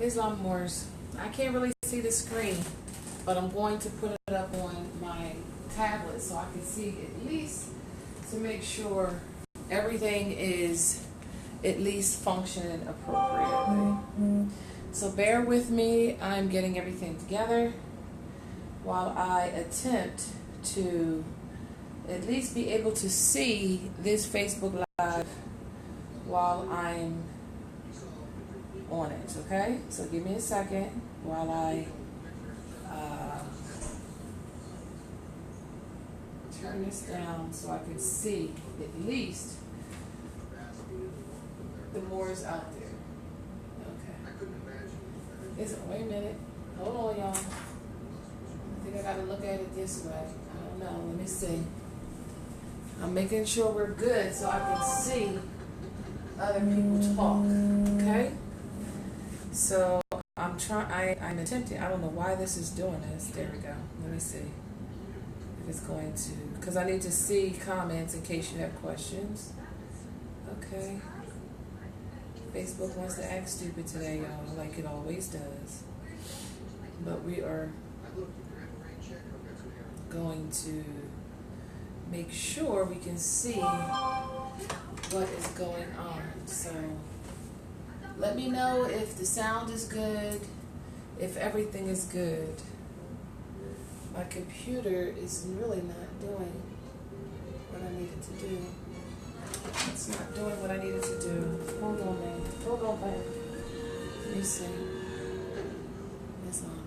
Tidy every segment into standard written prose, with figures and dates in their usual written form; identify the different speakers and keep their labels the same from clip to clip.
Speaker 1: Islam Moors. I can't really see the screen, but I'm going to put it up on my tablet so I can see at least to make sure everything is at least functioning appropriately. So bear with me. I'm getting everything together while I attempt to at least be able to see this Facebook Live while I'm on it, okay? So give me a second while I turn this down so I can see at least the Moors out there. Okay. Wait a minute. Hold on, y'all. I think I gotta look at it this way. I don't know. Let me see. I'm making sure we're good so I can see other people talk. Okay? So I'm attempting. I don't know why this is doing this. There we go. Let me see if it's going to, because I need to see comments in case you have questions. Okay. Facebook wants to act stupid today, y'all, like it always does. But we are going to make sure we can see what is going on. So let me know if the sound is good, if everything is good. My computer is really not doing what I needed to do. It's not doing what I needed to do. Hold on, man. Hold on, man. Let me see. It's on.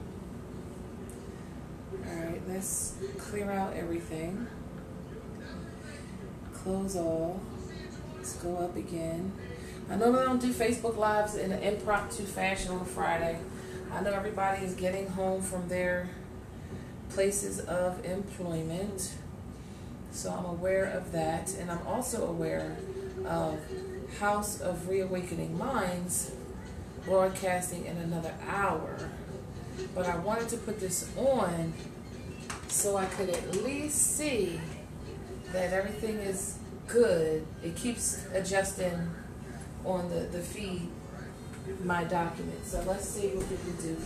Speaker 1: Alright, let's clear out everything. Close all. Let's go up again. I know they don't do Facebook Lives in an impromptu fashion on a Friday. I know everybody is getting home from their places of employment. So I'm aware of that. And I'm also aware of House of Reawakening Minds broadcasting in another hour. But I wanted to put this on so I could at least see that everything is good. It keeps adjusting on the feed, my document. So let's see what we can do.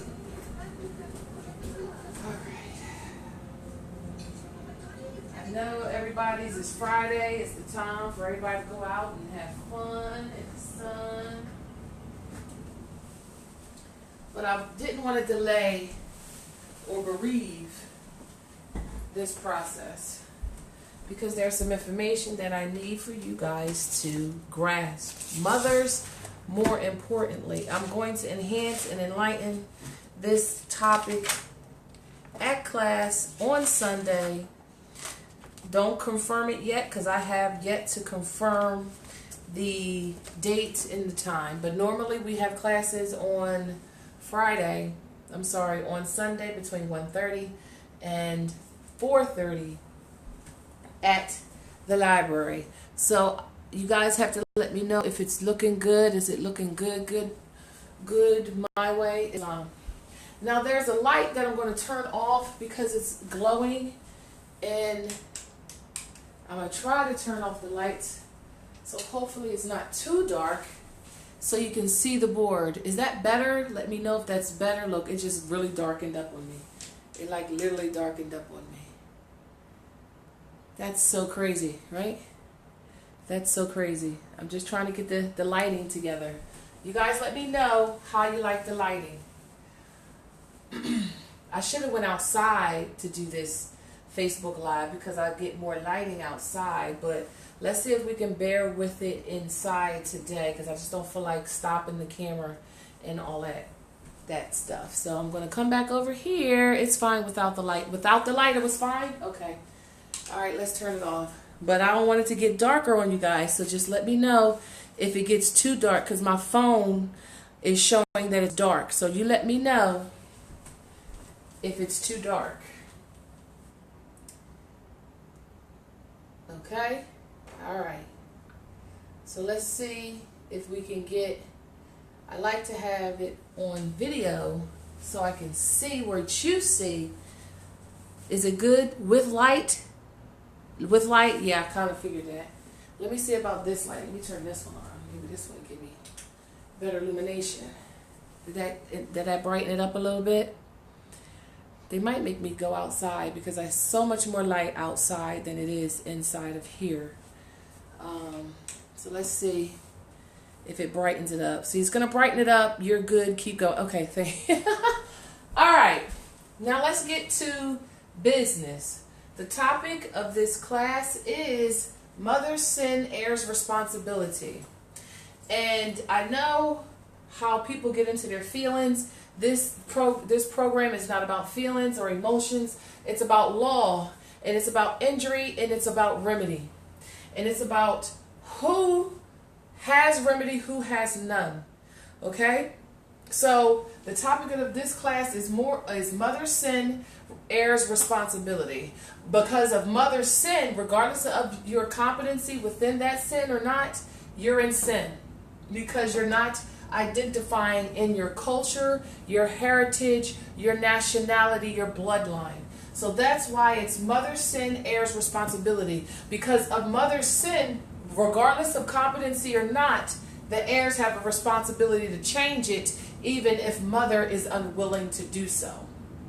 Speaker 1: I know everybody's, it's Friday, it's the time for everybody to go out and have fun in the sun. But I didn't want to delay or bereave this process because there's some information that I need for you guys to grasp. Mothers, more importantly, I'm going to enhance and enlighten this topic at class on Sunday. Don't confirm it yet because I have yet to confirm the date and the time. But normally we have classes on on Sunday between 1:30 and 4:30 at the library. So you guys have to let me know if it's looking good. Is it looking good my way? Now there's a light that I'm going to turn off because it's glowing, and I'm going to try to turn off the lights so hopefully it's not too dark so you can see the board. Is that better? Let me know if that's better. Look, it just really darkened up on me. It like literally darkened up on me. That's so crazy, right? That's so crazy. I'm just trying to get the lighting together. You guys let me know how you like the lighting. I should have went outside to do this Facebook Live because I get more lighting outside, but let's see if we can bear with it inside today because I just don't feel like stopping the camera and all that stuff. So I'm going to come back over here. It's fine without the light. Without the light, it was fine? Okay. All right, let's turn it off. But I don't want it to get darker on you guys, so just let me know if it gets too dark because my phone is showing that it's dark. So you let me know if it's too dark. Okay? All right. So let's see if we can get, I like to have it on video so I can see what you see. Is it good with light? With light? Yeah, I kind of figured that. Let me see about this light. Let me turn this one on. Maybe this one give me better illumination. Did that brighten it up a little bit? They might make me go outside because there's so much more light outside than it is inside of here. So let's see if it brightens it up. See, it's going to brighten it up. You're good. Keep going. Okay, thank you. All right. Now let's get to business. The topic of this class is Mother's Sin, Heirs Responsibility. And I know how people get into their feelings. This program is not about feelings or emotions. It's about law, and it's about injury, and it's about remedy. And it's about who has remedy, who has none. Okay? So the topic of this class is Mother's Sin, Heirs Responsibility. Because of mother's sin, regardless of your competency within that sin or not, you're in sin. Because you're not identifying in your culture, your heritage, your nationality, your bloodline. So that's why it's mother's sin, heirs responsibility. Because of mother's sin, regardless of competency or not, the heirs have a responsibility to change it, even if mother is unwilling to do so.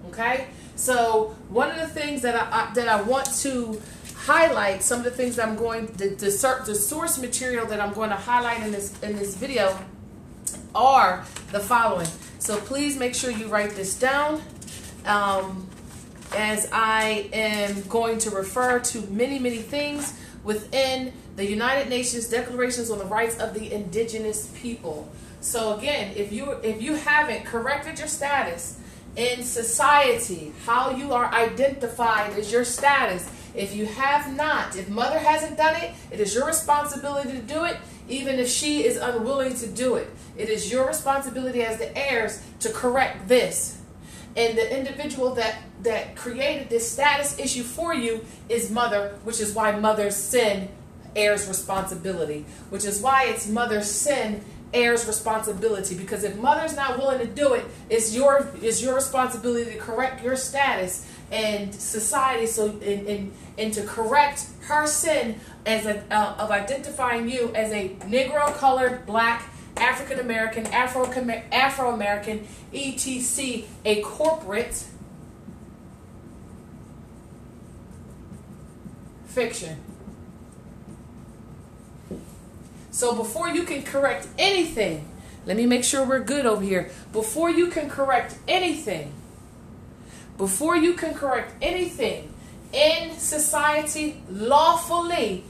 Speaker 1: Okay? So one of the things that I want to highlight, some of the things that I'm going to, the source material that I'm going to highlight in this video are the following. So please make sure you write this down, as I am going to refer to many things within the United Nations Declarations on the Rights of the Indigenous People. So again, if you haven't corrected your status in society, how you are identified as your status, if you have not, if mother hasn't done it, it is your responsibility to do it, even if she is unwilling to do it. It is your responsibility as the heirs to correct this. And the individual that created this status issue for you is mother, which is why mother's sin, heirs responsibility. Which is why it's mother's sin, heirs responsibility. Because if mother's not willing to do it, it's your responsibility to correct your status and society, and to correct her sin as of identifying you as a Negro, colored, black, African American, Afro American, etc., a corporate fiction. So before you can correct anything, let me make sure we're good over here. Before you can correct anything in society lawfully,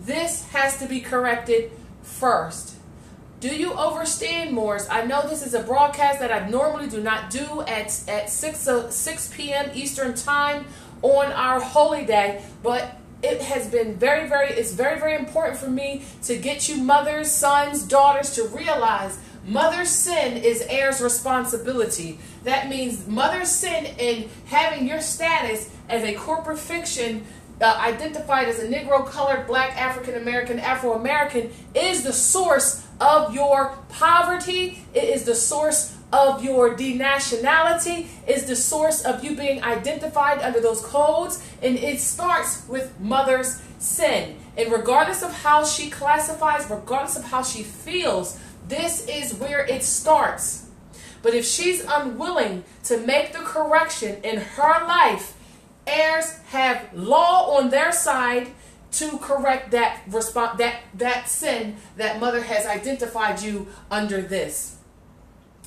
Speaker 1: this has to be corrected first. Do you understand, Moors? I know this is a broadcast that I normally do not do at 6 p.m. Eastern Time on our holy day, but it has been it's very important for me to get you mothers, sons, daughters to realize mother's sin is heirs responsibility. That means mother's sin in having your status as a corporate fiction identified as a Negro, colored, black, African American, Afro American is the source of your poverty. It is the source of your denationality, is the source of you being identified under those codes, and it starts with mother's sin. And regardless of how she classifies, regardless of how she feels, this is where it starts. But if she's unwilling to make the correction in her life, heirs have law on their side to correct that sin that mother has identified you under this.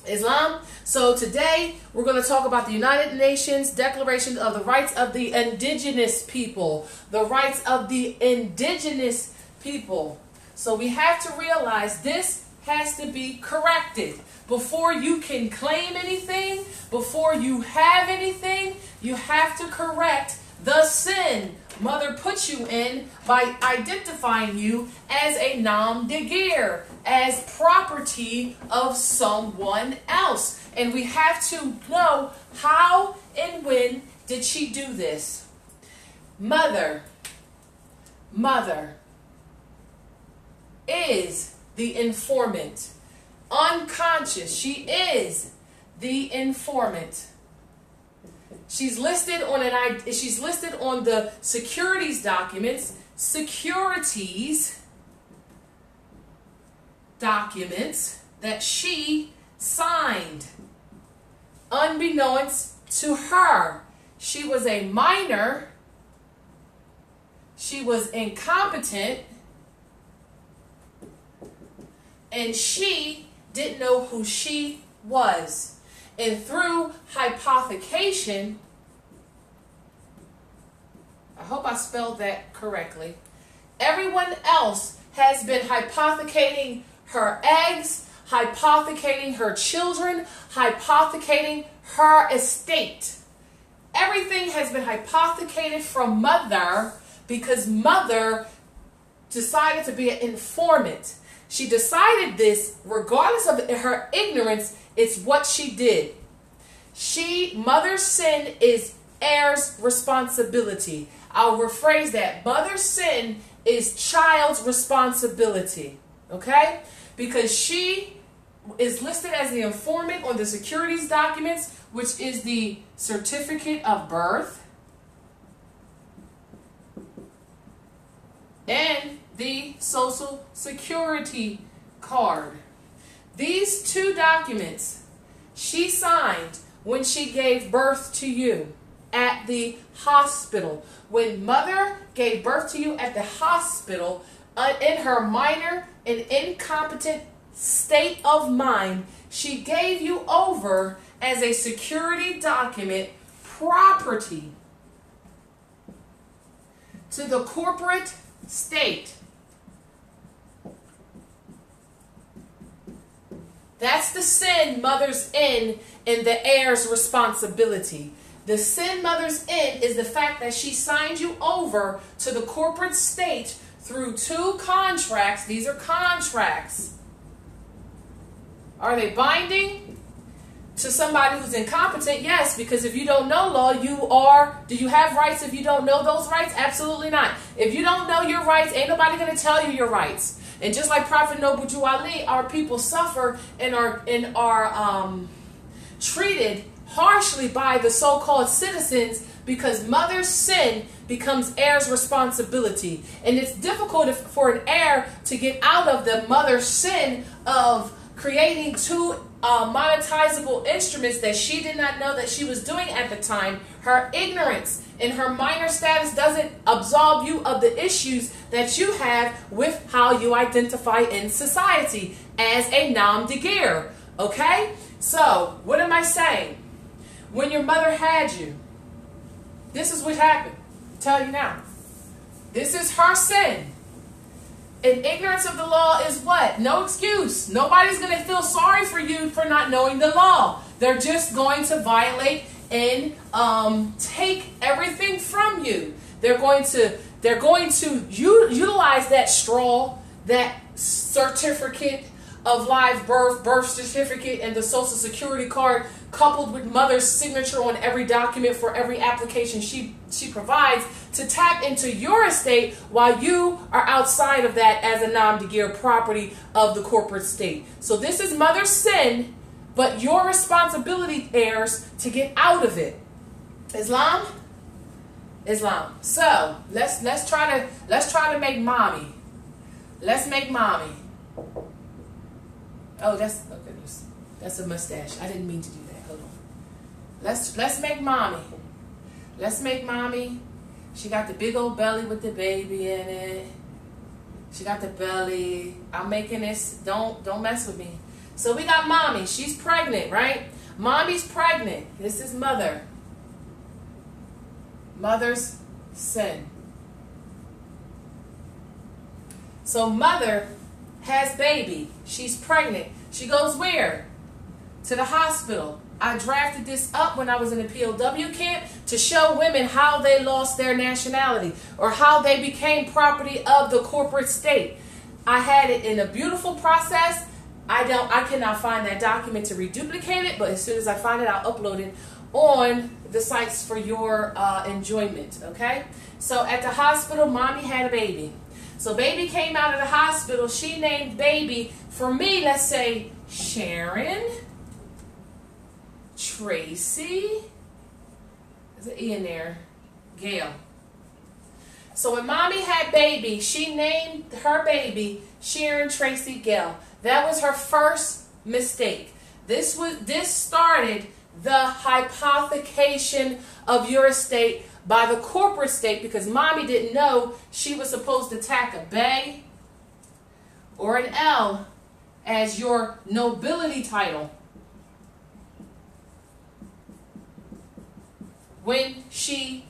Speaker 1: Islam. So today we're going to talk about the United Nations Declaration of the Rights of the Indigenous People. The rights of the indigenous people. So we have to realize this has to be corrected. Before you can claim anything, before you have anything, you have to correct the sin mother put you in by identifying you as a nom de guerre, as property of someone else. And we have to know how and when did she do this. Mother is the informant. Unconscious, she is the informant. She's listed on the securities documents, that she signed, unbeknownst to her. She was a minor. She was incompetent. And she didn't know who she was. And through hypothecation, I hope I spelled that correctly, everyone else has been hypothecating her eggs, hypothecating her children, hypothecating her estate. Everything has been hypothecated from mother because mother decided to be an informant. She decided this regardless of her ignorance. It's what she did. Mother's sin is heir's responsibility. I'll rephrase that. Mother's sin is child's responsibility. Okay? Because she is listed as the informant on the securities documents, which is the certificate of birth and the social security card. These two documents she signed when she gave birth to you at the hospital. When mother gave birth to you at the hospital, in her minor and incompetent state of mind, she gave you over as a security document, property, to the corporate state. That's the sin mother's in the heir's responsibility. The sin mother's in is the fact that she signed you over to the corporate state through two contracts. These are contracts. Are they binding to somebody who's incompetent? Yes, because if you don't know law, do you have rights if you don't know those rights? Absolutely not. If you don't know your rights, ain't nobody going to tell you your rights. And just like Prophet Noble Jew Ali, our people suffer and are treated harshly by the so-called citizens because mother's sin becomes heir's responsibility. And it's difficult for an heir to get out of the mother's sin of creating two monetizable instruments that she did not know that she was doing at the time. Her ignorance and her minor status doesn't absolve you of the issues that you have with how you identify in society as a nom de guerre. Okay? So, what am I saying? When your mother had you, this is what happened. I'll tell you now. This is her sin. And ignorance of the law is what? No excuse. Nobody's going to feel sorry for you for not knowing the law. They're just going to violate and take everything from you. They're going to utilize that straw, that certificate of live birth certificate, and the social security card, coupled with mother's signature on every document for every application she provides, to tap into your estate while you are outside of that as a nom de guerre property of the corporate state. So this is mother's sin, but your responsibility, heirs, to get out of it. Islam. So let's try to make mommy. Let's make mommy. Oh, goodness. That's a mustache. I didn't mean to do that. Hold on. Let's make mommy. Let's make mommy. She got the big old belly with the baby in it. She got the belly. I'm making this. Don't mess with me. So we got mommy. She's pregnant, right? Mommy's pregnant. This is mother. Mother's sin. So mother has baby. She's pregnant. She goes where? To the hospital. I drafted this up when I was in a POW camp to show women how they lost their nationality or how they became property of the corporate state. I had it in a beautiful process. I cannot find that document to reduplicate it, but as soon as I find it, I'll upload it on the sites for your enjoyment. Okay? So at the hospital, mommy had a baby. So baby came out of the hospital. She named baby, for me, let's say Sharon, Tracey, there's an E in there, Gale. So when mommy had baby, she named her baby Sharon, Tracey, Gale. That was her first mistake. This started the hypothecation of your estate by the corporate state, because mommy didn't know she was supposed to tack a bay or an L as your nobility title when she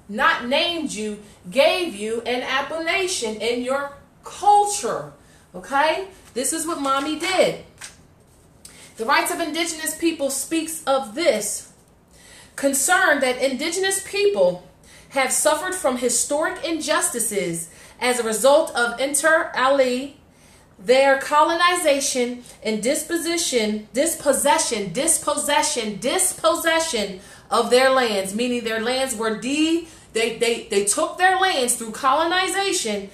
Speaker 1: not named you, gave you an appellation in your culture. Okay? This is what mommy did. The Rights of Indigenous People speaks of this. Concerned that indigenous people have suffered from historic injustices as a result of inter alia, their colonization and dispossession of their lands, meaning their lands were they took their lands through colonization,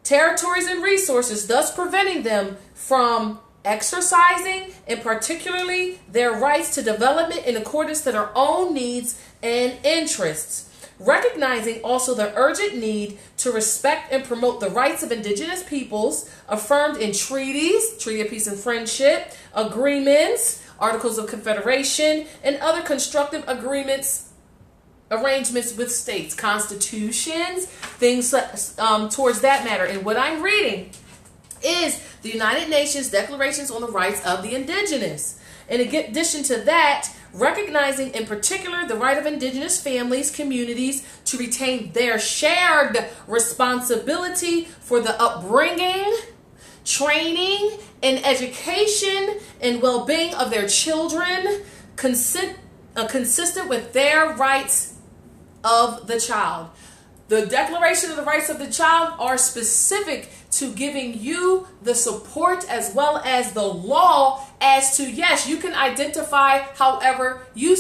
Speaker 1: territories and resources, thus preventing them from exercising, and particularly their rights to development in accordance to their own needs and interests. Recognizing also the urgent need to respect and promote the rights of indigenous peoples affirmed in treaties, Treaty of Peace and Friendship, agreements, Articles of Confederation, and other constructive arrangements with states, constitutions, things towards that matter. And what I'm reading is the United Nations Declarations on the Rights of the Indigenous. In addition to that, recognizing in particular the right of indigenous families, communities to retain their shared responsibility for the upbringing, training, and education and well-being of their children, consistent with their rights of the child. The Declaration of the Rights of the Child are specific to giving you the support as well as the law as to, yes, you can identify however you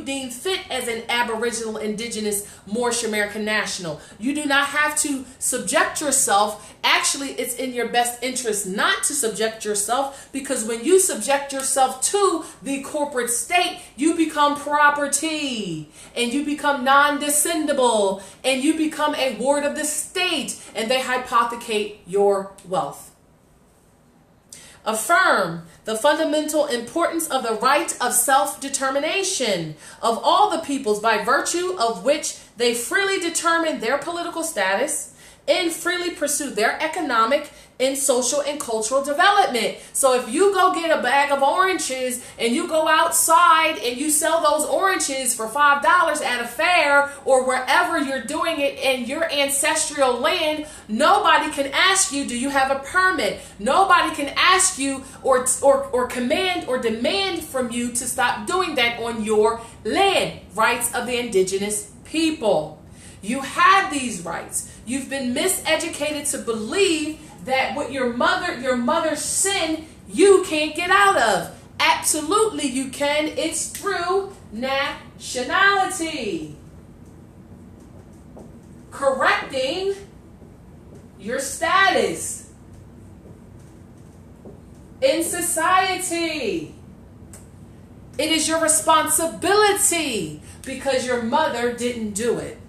Speaker 1: deem fit as an Aboriginal, Indigenous, Moorish American national. You do not have to subject yourself. Actually, it's in your best interest not to subject yourself, because when you subject yourself to the corporate state, you become property and you become non-descendable and you become a ward of the state, and they hypothecate your wealth. Affirm the fundamental importance of the right of self-determination of all the peoples, by virtue of which they freely determine their political status and freely pursue their economic and social and cultural development. So if you go get a bag of oranges and you go outside and you sell those oranges for $5 at a fair or wherever you're doing it in your ancestral land, nobody can ask you, do you have a permit? Nobody can ask you or command or demand from you to stop doing that on your land. Rights of the indigenous people. You have these rights. You've been miseducated to believe that what your mother's sin, you can't get out of. Absolutely you can. It's through nationality. Correcting your status in society. It is your responsibility because your mother didn't do it.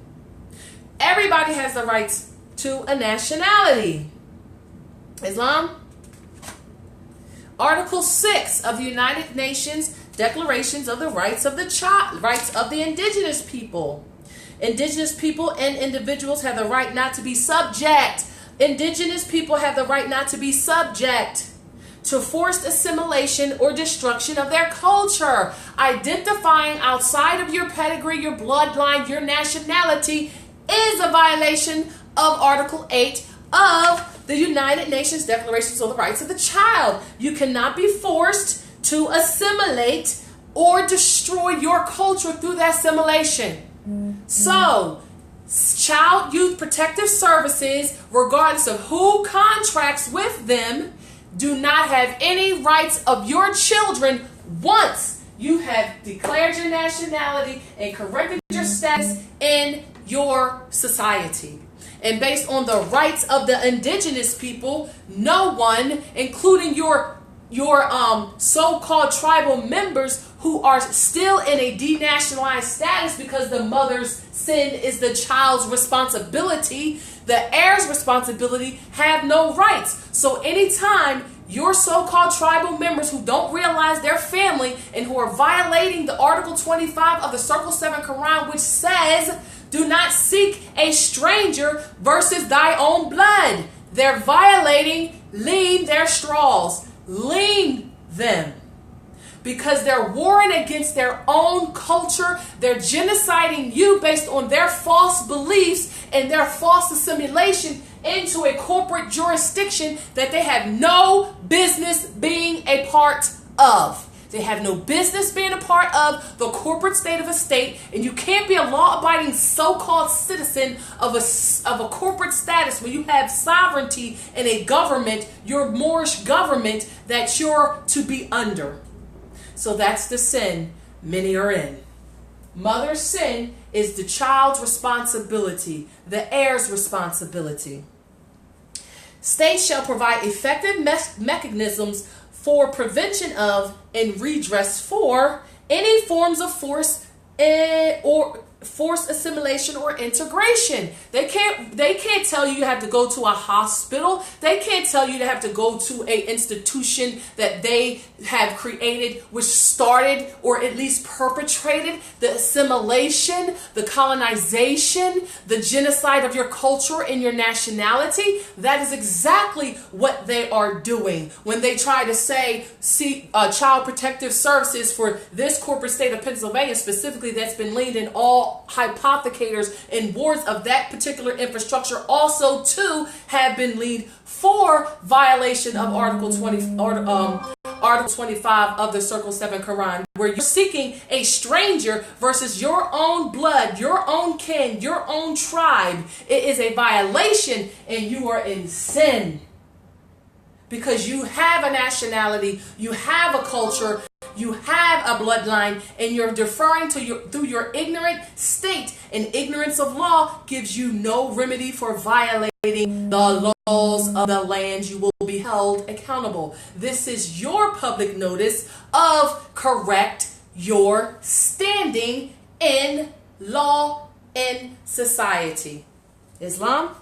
Speaker 1: Everybody has the rights to a nationality. Islam. Article 6 of the United Nations Declarations of the Rights of the Child, rights of the indigenous people. Indigenous people and individuals have the right not to be subject. Indigenous people have the right not to be subject to forced assimilation or destruction of their culture. Identifying outside of your pedigree, your bloodline, your nationality is a violation of Article 8 of the United Nations Declarations on the Rights of the Child. You cannot be forced to assimilate or destroy your culture through that assimilation. So, Child Youth Protective Services, regardless of who contracts with them, do not have any rights of your children once you have declared your nationality and corrected your status in your society. And based on the rights of the indigenous people, no one, including your so-called tribal members who are still in a denationalized status because the mother's sin is the child's responsibility, the heir's responsibility, have no rights. So anytime your so-called tribal members who don't realize their family and who are violating the Article 25 of the Circle 7 Quran, which says, do not seek a stranger versus thy own blood. They're violating, lean their straws. Lean them. Because they're warring against their own culture. They're genociding you based on their false beliefs and their false assimilation into a corporate jurisdiction that they have no business being a part of. They have no business being a part of the corporate state of a state, and you can't be a law-abiding so-called citizen of a corporate status when you have sovereignty in a government, your Moorish government, that you're to be under. So that's the sin many are in. Mother's sin is the child's responsibility, the heir's responsibility. States shall provide effective mechanisms for prevention of and redress for any forms of force or forced assimilation or integration. They can't tell you have to go to a hospital. They can't tell you to have to go to an institution that they have created, which started or at least perpetrated the assimilation, the colonization, the genocide of your culture and your nationality. That is exactly what they are doing when they try to say, see, child protective services for this corporate state of Pennsylvania specifically, that's been leaned in all hypothecators and wards of that particular infrastructure also too have been leaned for violation of Article 25 of the Circle 7 Quran, where you're seeking a stranger versus your own blood, your own kin, your own tribe. It is a violation and you are in sin. Because you have a nationality, you have a culture, you have a bloodline, and you're deferring to through your ignorant state. And ignorance of law gives you no remedy for violating the laws of the land. You will be held accountable. This is your public notice of correct your standing in law in society. Islam.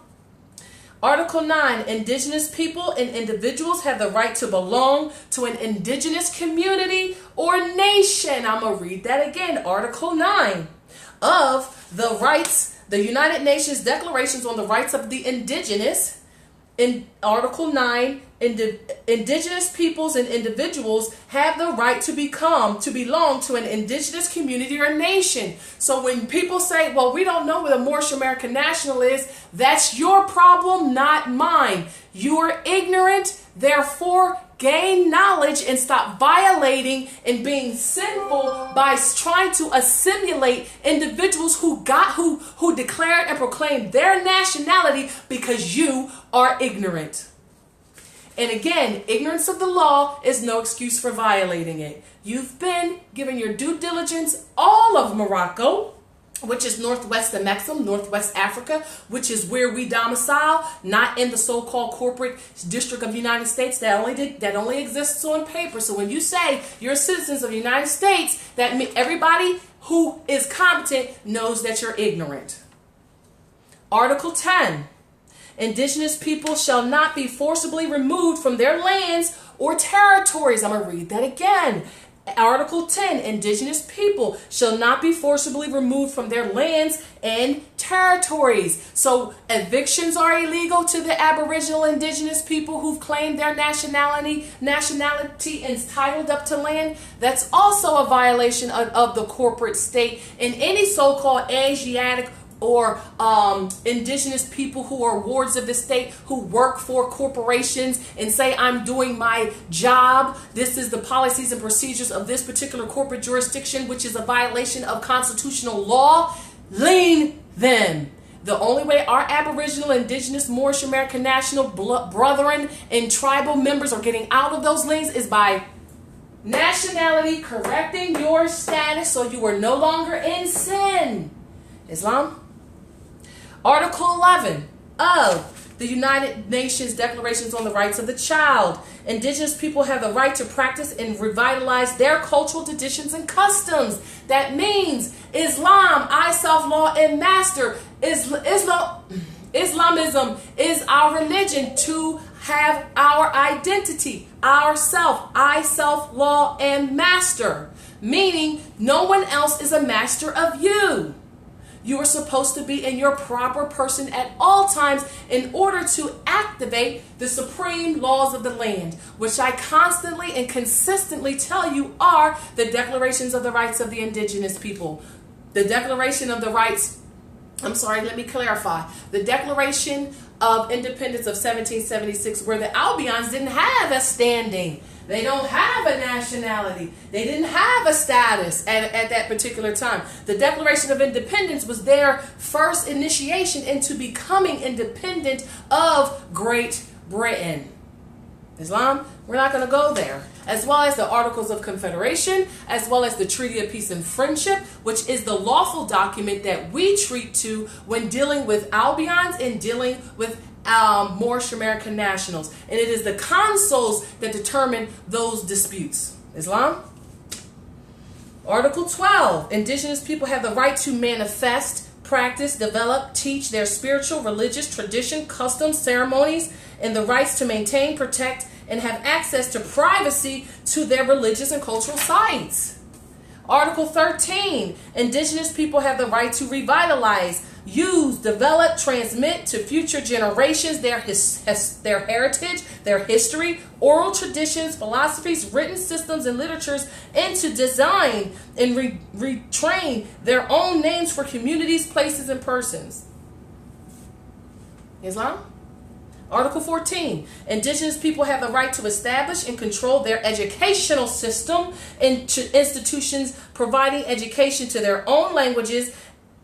Speaker 1: Article 9, indigenous people and individuals have the right to belong to an indigenous community or nation. I'm going to read that again. Article 9 of the rights, the United Nations Declarations on the Rights of the Indigenous. In Article 9, indigenous peoples and individuals have the right to belong to an indigenous community or nation. So when people say, well, we don't know what a Moorish American national is, that's your problem, not mine. You are ignorant, therefore gain knowledge and stop violating and being sinful by trying to assimilate individuals who declared and proclaimed their nationality because you are ignorant. And again, ignorance of the law is no excuse for violating it. You've been given your due diligence all of Morocco, which is northwest of Mexico, northwest Africa, which is where we domicile, not in the so-called corporate district of the United States that only exists on paper. So when you say you're citizens of the United States, that means everybody who is competent knows that you're ignorant. Article 10. Indigenous people shall not be forcibly removed from their lands or territories. I'm going to read that again. Article 10, indigenous people shall not be forcibly removed from their lands and territories. So evictions are illegal to the Aboriginal indigenous people who've claimed their nationality and titled up to land. That's also a violation of the corporate state. And any so-called Asiatic or indigenous people who are wards of the state who work for corporations and say, I'm doing my job. This is the policies and procedures of this particular corporate jurisdiction, which is a violation of constitutional law. Lean them. The only way our Aboriginal, Indigenous, Moorish American National brethren and tribal members are getting out of those liens is by nationality, correcting your status so you are no longer in sin. Islam. Article 11 of the United Nations Declarations on the Rights of the Child. Indigenous people have the right to practice and revitalize their cultural traditions and customs. That means Islam, I, self-law, and master. Islamism is our religion to have our identity. ourself, I, self, law, and master. Meaning no one else is a master of you. You are supposed to be in your proper person at all times in order to activate the supreme laws of the land, which I constantly and consistently tell you are the declarations of the rights of the indigenous people. The Declaration of the Rights, let me clarify. The Declaration of Independence of 1776, where the Albions didn't have a standing. They don't have a nationality. They didn't have a status at that particular time. The Declaration of Independence was their first initiation into becoming independent of Great Britain. Islam, we're not going to go there. As well as the Articles of Confederation, as well as the Treaty of Peace and Friendship, which is the lawful document that we treat to when dealing with Albions and dealing with Moorish American nationals. And it is the consuls that determine those disputes. Islam. Article 12. Indigenous people have the right to manifest, practice, develop, teach their spiritual, religious, tradition, customs, ceremonies, and the rights to maintain, protect, and have access to privacy to their religious and cultural sites. Article 13. Indigenous people have the right to revitalize, use, develop, transmit to future generations their heritage, their history, oral traditions, philosophies, written systems, and literatures, and to design and retrain their own names for communities, places, and persons. Islam? Article 14. Indigenous people have the right to establish and control their educational system and institutions providing education to their own languages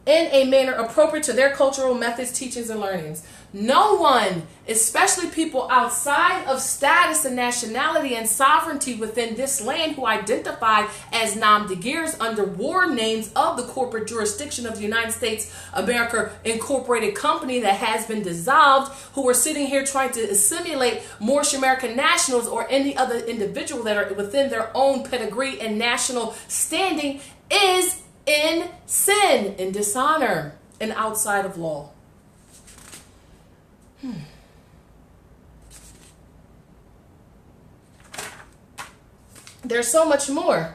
Speaker 1: in a manner appropriate to their cultural methods, teachings, and learnings. No one, especially people outside of status and nationality and sovereignty within this land who identify as Namdegirs under war names of the corporate jurisdiction of the United States America Incorporated Company that has been dissolved, who are sitting here trying to assimilate Moorish American nationals or any other individual that are within their own pedigree and national standing, is in sin, in dishonor, and outside of law. There's so much more.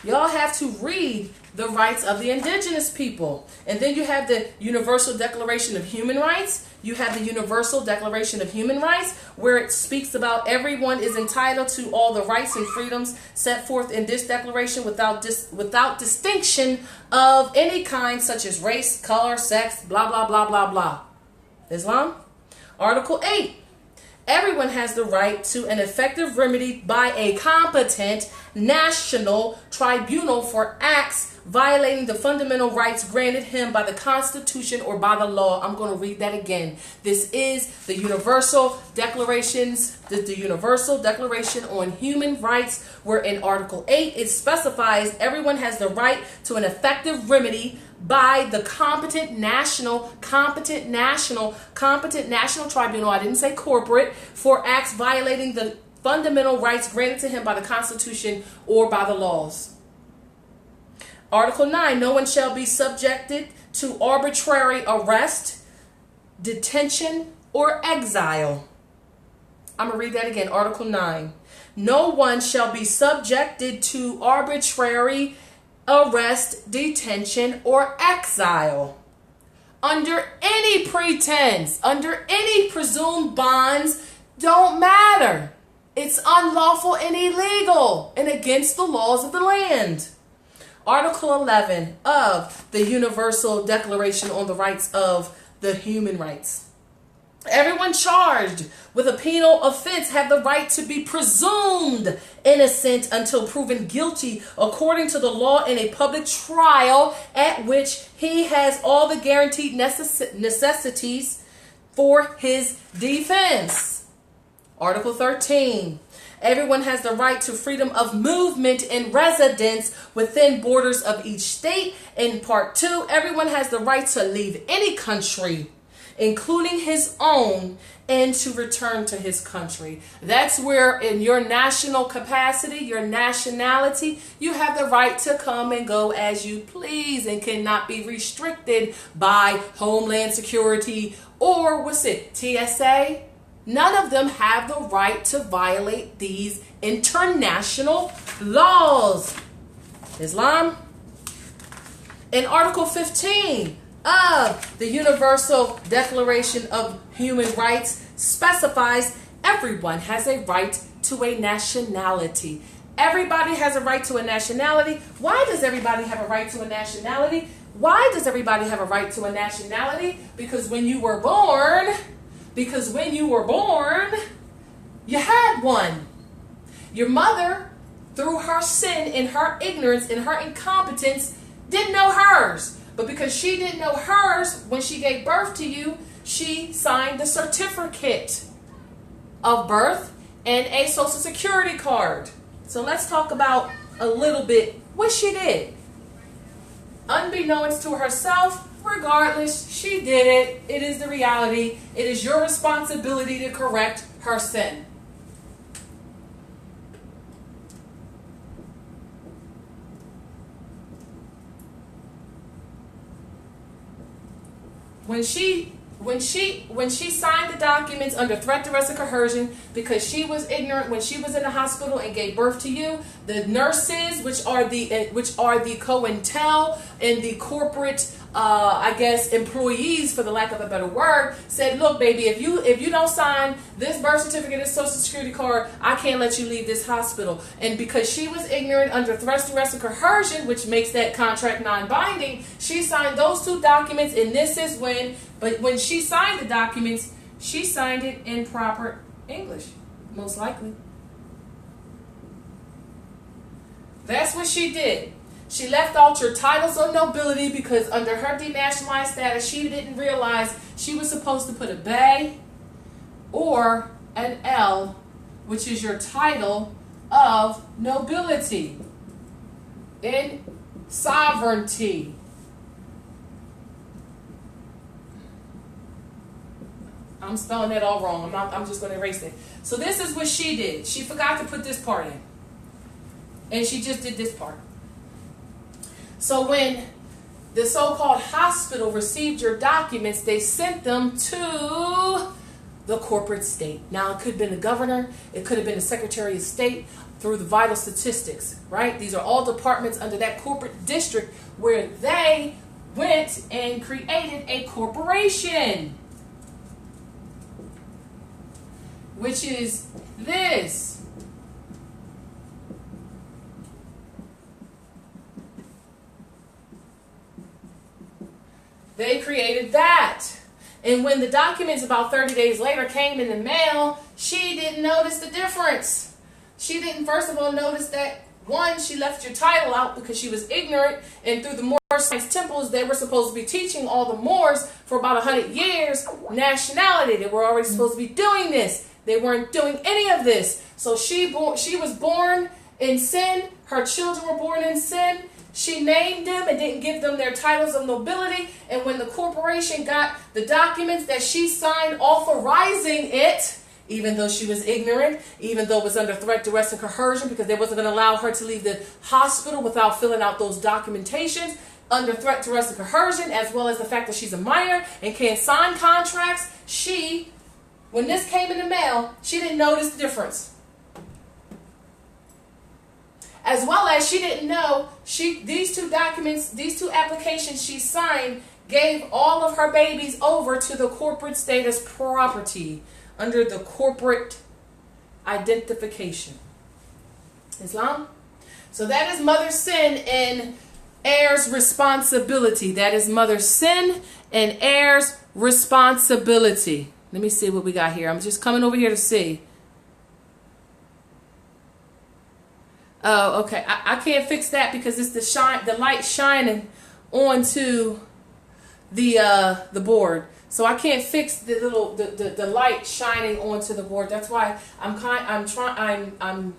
Speaker 1: Y'all have to read the rights of the indigenous people. And then you have the Universal Declaration of Human Rights. You have the Universal Declaration of Human Rights, where it speaks about everyone is entitled to all the rights and freedoms set forth in this declaration without distinction of any kind, such as race, color, sex, blah, blah, blah, blah, blah. Islam? Article 8. Everyone has the right to an effective remedy by a competent national tribunal for acts violating the fundamental rights granted him by the Constitution or by the law. I'm going to read that again. This is the Universal Declarations, the Universal Declaration on Human Rights, where in Article 8 it specifies everyone has the right to an effective remedy by the competent national tribunal, I didn't say corporate, for acts violating the fundamental rights granted to him by the Constitution or by the laws. Article 9, no one shall be subjected to arbitrary arrest, detention, or exile. I'm going to read that again. Article 9. No one shall be subjected to arbitrary arrest, detention, or exile under any pretense, under any presumed bonds, don't matter. It's unlawful and illegal and against the laws of the land. Article 11 of the Universal Declaration on the Rights of the Human Rights. Everyone charged with a penal offense have the right to be presumed innocent until proven guilty according to the law in a public trial at which he has all the guaranteed necessities for his defense. Article 13. Everyone has the right to freedom of movement and residence within borders of each state. In Part 2, everyone has the right to leave any country, including his own, and to return to his country. That's where in your national capacity, your nationality, you have the right to come and go as you please and cannot be restricted by Homeland Security or what's it, TSA? None of them have the right to violate these international laws. Islam, in Article 15 of the Universal Declaration of Human Rights specifies everyone has a right to a nationality. Everybody has a right to a nationality. Why does everybody have a right to a nationality? Why does everybody have a right to a nationality? Because when you were born, you had one. Your mother, through her sin and her ignorance and her incompetence, didn't know hers. But because she didn't know hers when she gave birth to you, she signed the certificate of birth and a social security card. So let's talk about a little bit what she did. Unbeknownst to herself, regardless, she did it. It is the reality. It is your responsibility to correct her sin. When she signed the documents under threat, duress, and coercion, because she was ignorant when she was in the hospital and gave birth to you, the nurses, which are the COINTEL and the corporate, employees, for the lack of a better word, said, look, baby, if you don't sign this birth certificate, this social security card, I can't let you leave this hospital. And because she was ignorant under threat, duress, and coercion, which makes that contract non-binding, she signed those two documents, and this is when she signed the documents, she signed it in proper English, most likely. That's what she did. She left out your titles of nobility because under her denationalized status, she didn't realize she was supposed to put a bay or an L, which is your title of nobility in sovereignty. I'm spelling that all wrong. I'm just going to erase it. So this is what she did. She forgot to put this part in. And she just did this part. So when the so-called hospital received your documents, they sent them to the corporate state. Now, it could have been the governor. It could have been the Secretary of State through the vital statistics, right? These are all departments under that corporate district where they went and created a corporation, which is this. They created that. And when the documents about 30 days later came in the mail, she didn't notice the difference. She didn't, first of all, notice that, one, she left your title out because she was ignorant, and through the Moorish science temples, they were supposed to be teaching all the Moors for about 100 years nationality. They were already supposed to be doing this. They weren't doing any of this. So she was born in sin. Her children were born in sin. She named them and didn't give them their titles of nobility. And when the corporation got the documents that she signed authorizing it, even though she was ignorant, even though it was under threat, duress, and coercion, because they wasn't going to allow her to leave the hospital without filling out those documentations, under threat, duress, and coercion, as well as the fact that she's a minor and can't sign contracts, when this came in the mail, she didn't notice the difference. As well as she didn't know these two documents, these two applications she signed gave all of her babies over to the corporate state as property under the corporate identification. Islam? So that is mother's sin and heirs' responsibility. That is mother's sin and heirs' responsibility. Let me see what we got here. I'm just coming over here to see. Oh, okay. I can't fix that because it's the light shining onto the board. So I can't fix the light shining onto the board. That's why I'm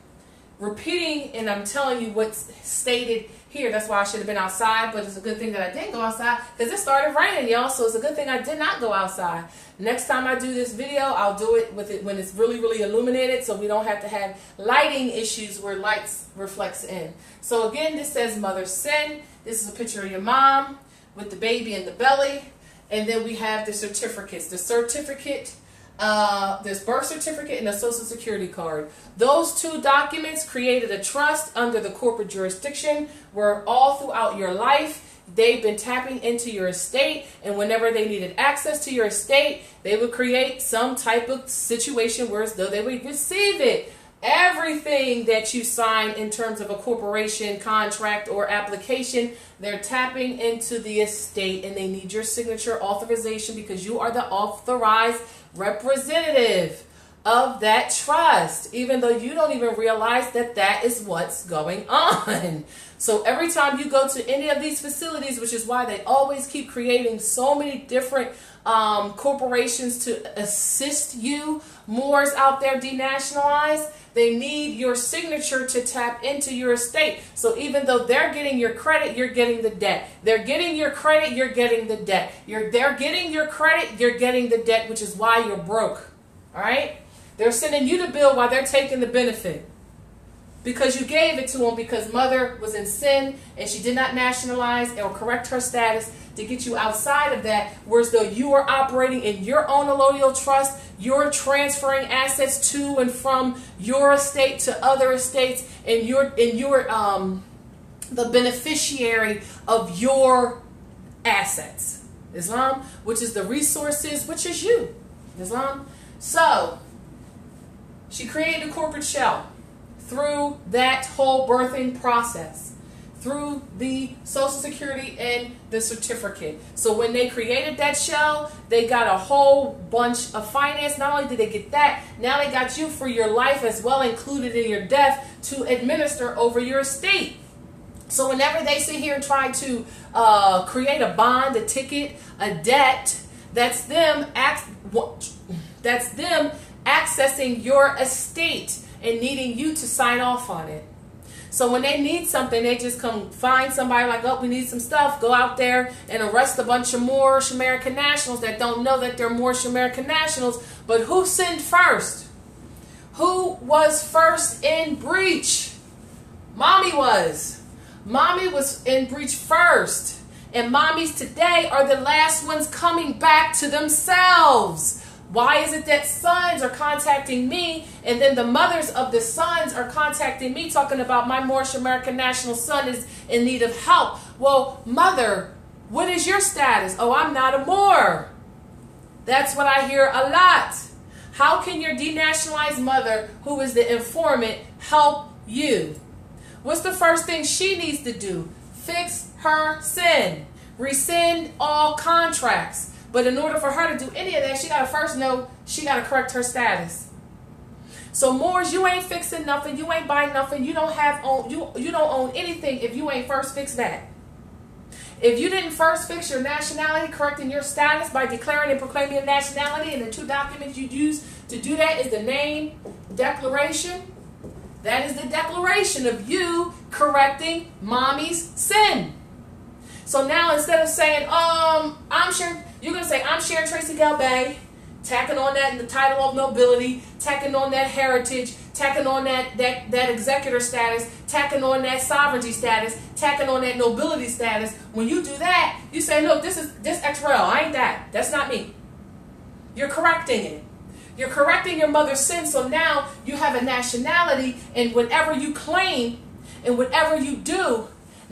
Speaker 1: repeating and I'm telling you what's stated here. That's why I should have been outside, but it's a good thing that I didn't go outside because it started raining, y'all. So it's a good thing I did not go outside. Next time I do this video, I'll do it when it's really, really illuminated, so we don't have to have lighting issues where lights reflects in. So again, this says mother's sin. This is a picture of your mom with the baby in the belly. And then we have the certificates. The certificate This birth certificate and a social security card. Those two documents created a trust under the corporate jurisdiction where all throughout your life they've been tapping into your estate, and whenever they needed access to your estate, they would create some type of situation where as though they would receive it. Everything that you sign in terms of a corporation contract or application, they're tapping into the estate, and they need your signature authorization because you are the authorized representative of that trust, even though you don't even realize that that is what's going on. So every time you go to any of these facilities, which is why they always keep creating so many different corporations to assist you, Moors out there denationalized, they need your signature to tap into your estate. So even though they're getting your credit, you're getting the debt. They're getting your credit, you're getting the debt. They're getting your credit, you're getting the debt, which is why you're broke. All right? They're sending you the bill while they're taking the benefit. Because you gave it to them because mother was in sin and she did not nationalize or correct her status to get you outside of that, whereas though you are operating in your own allodial trust, you're transferring assets to and from your estate to other estates, and you're the beneficiary of your assets. Islam, which is the resources, which is you. Islam. So she created a corporate shell through that whole birthing process, through the Social Security and the certificate. So when they created that shell, they got a whole bunch of finance. Not only did they get that, now they got you for your life as well, included in your death, to administer over your estate. So whenever they sit here and try to create a bond, a ticket, a debt, that's them accessing your estate and needing you to sign off on it. So when they need something, they just come find somebody like, oh, we need some stuff. Go out there and arrest a bunch of Moorish American nationals that don't know that they're Moorish American nationals. But who sinned first? Who was first in breach? Mommy was. Mommy was in breach first. And mommies today are the last ones coming back to themselves. Why is it that sons are contacting me and then the mothers of the sons are contacting me talking about my Moorish American national son is in need of help? Well, mother, what is your status? Oh, I'm not a Moor. That's what I hear a lot. How can your denationalized mother, who is the informant, help you? What's the first thing she needs to do? Fix her sin. Rescind all contracts. But in order for her to do any of that, she got to first know she got to correct her status. So Moors, you ain't fixing nothing. You ain't buying nothing. You don't own anything if you ain't first fixed that. If you didn't first fix your nationality, correcting your status by declaring and proclaiming your nationality, and the two documents you use to do that is the name declaration. That is the declaration of you correcting mommy's sin. So now instead of saying, I'm Sharon, you're going to say, I'm Sharon Tracey Gale Bay, tacking on that the title of nobility, tacking on that heritage, tacking on that executor status, tacking on that sovereignty status, tacking on that nobility status. When you do that, you say, look, this ex-rel, I ain't that. That's not me. You're correcting it. You're correcting your mother's sin, so now you have a nationality, and whatever you claim and whatever you do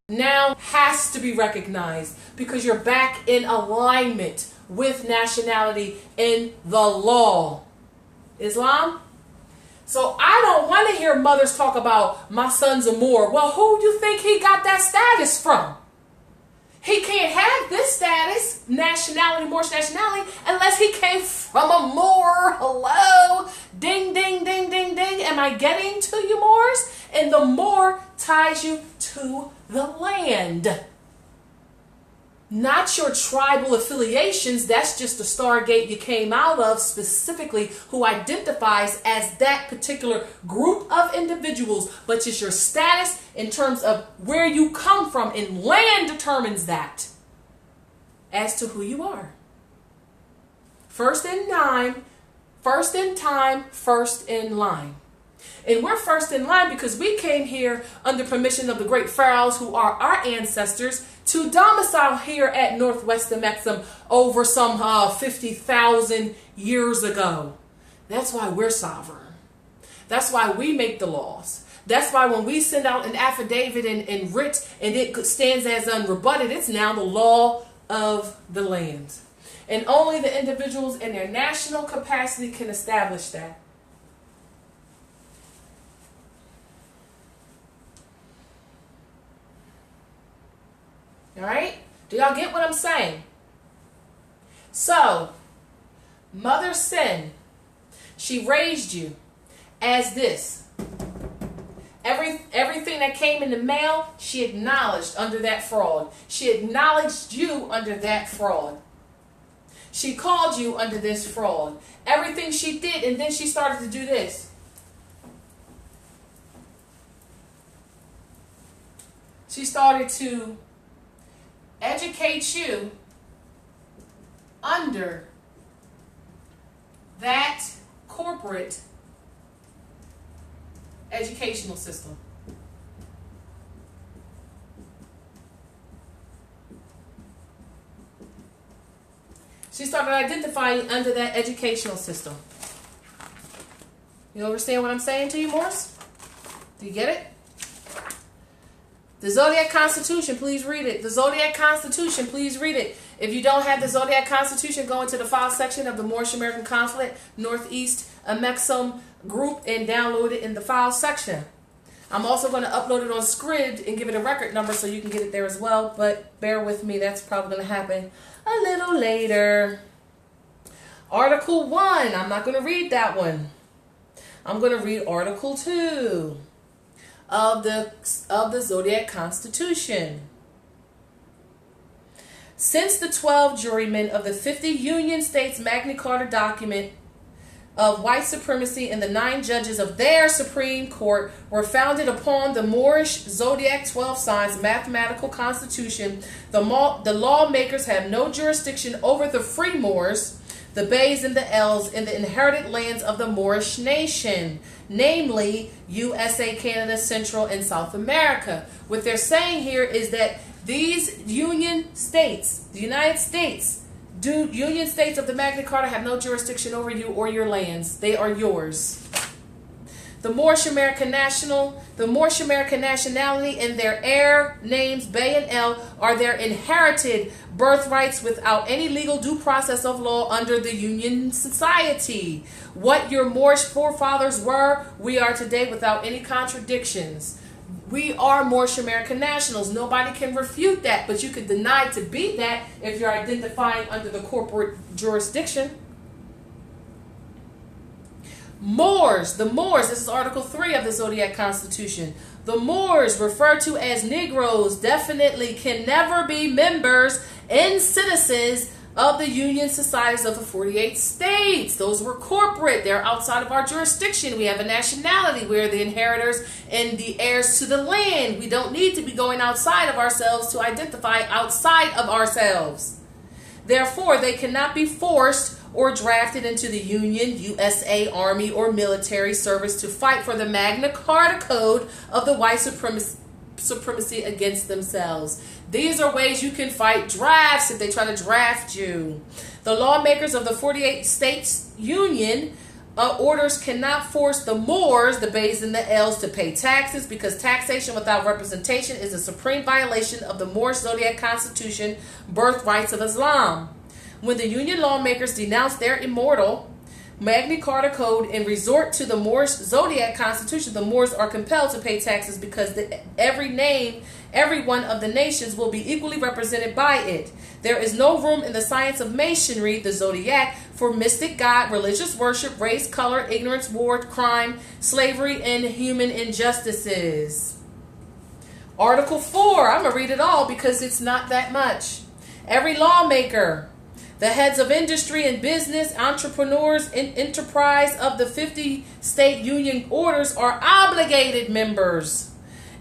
Speaker 1: now has to be recognized because you're back in alignment with nationality in the law. Islam? So I don't want to hear mothers talk about my son's a Moor. Well, who do you think he got that status from? He can't have this status, nationality, Moorish nationality, unless he came from a Moor. Hello? Ding, ding, ding, ding, ding. Am I getting to you, Moors? And the Moor ties you to the land. Not your tribal affiliations. That's just the Stargate you came out of, specifically who identifies as that particular group of individuals, but just your status in terms of where you come from, and land determines that as to who you are. First in time, first in line. And we're first in line because we came here under permission of the great pharaohs who are our ancestors to domicile here at Northwestern Mexam over some 50,000 years ago. That's why we're sovereign. That's why we make the laws. That's why when we send out an affidavit and writ and it stands as unrebutted, it's now the law of the land. And only the individuals in their national capacity can establish that. All right? Do y'all get what I'm saying? So, Mother Sin, she raised you as this. Everything that came in the mail, she acknowledged under that fraud. She acknowledged you under that fraud. She called you under this fraud. Everything she did, and then she started to do this. She started to educate you under that corporate educational system. She started identifying under that educational system. You understand what I'm saying to you, Moors? Do you get it? The Zodiac Constitution, please read it. The Zodiac Constitution, please read it. If you don't have the Zodiac Constitution, go into the file section of the Moorish American Consulate, Northeast Mexam group, and download it in the file section. I'm also going to upload it on Scribd and give it a record number so you can get it there as well. But bear with me, that's probably going to happen a little later. Article 1, I'm not going to read that one. I'm going to read Article 2 of the Zodiac Constitution. Since the 12 jurymen of the 50 Union States Magna Carta document of white supremacy and the 9 judges of their Supreme Court were founded upon the Moorish Zodiac 12 signs mathematical constitution, the lawmakers have no jurisdiction over the free Moors, the Bays and the L's in the inherited lands of the Moorish nation, namely USA, Canada, Central, and South America. What they're saying here is that these Union States, the United States, Union States of the Magna Carta have no jurisdiction over you or your lands. They are yours. The Moorish American Nationality and their heir names, Bay and L, are their inherited birthrights without any legal due process of law under the Union Society. What your Moorish forefathers were, we are today without any contradictions. We are Moorish American nationals. Nobody can refute that, but you could deny to be that if you're identifying under the corporate jurisdiction. Moors, the Moors, this is Article 3 of the Zodiac Constitution. The Moors, referred to as Negroes, definitely can never be members and citizens of the Union Societies of the 48 states. Those were corporate. They're outside of our jurisdiction. We have a nationality. We're the inheritors and the heirs to the land. We don't need to be going outside of ourselves to identify outside of ourselves. Therefore, they cannot be forced or drafted into the Union, USA, Army, or military service to fight for the Magna Carta Code of the white supremacy against themselves. These are ways you can fight drafts if they try to draft you. The lawmakers of the 48 states union orders cannot force the Moors, the Bays and the L's, to pay taxes because taxation without representation is a supreme violation of the Moorish Zodiac Constitution, birthrights of Islam. When the Union lawmakers denounce their immortal Magna Carta Code and resort to the Moorish Zodiac Constitution, the Moors are compelled to pay taxes because every one of the nations will be equally represented by it. There is no room in the science of masonry, the Zodiac, for mystic God, religious worship, race, color, ignorance, war, crime, slavery, and human injustices. Article 4, I'm going to read it all because it's not that much. Every lawmaker, the heads of industry and business, entrepreneurs, and enterprise of the 50 state union orders are obligated members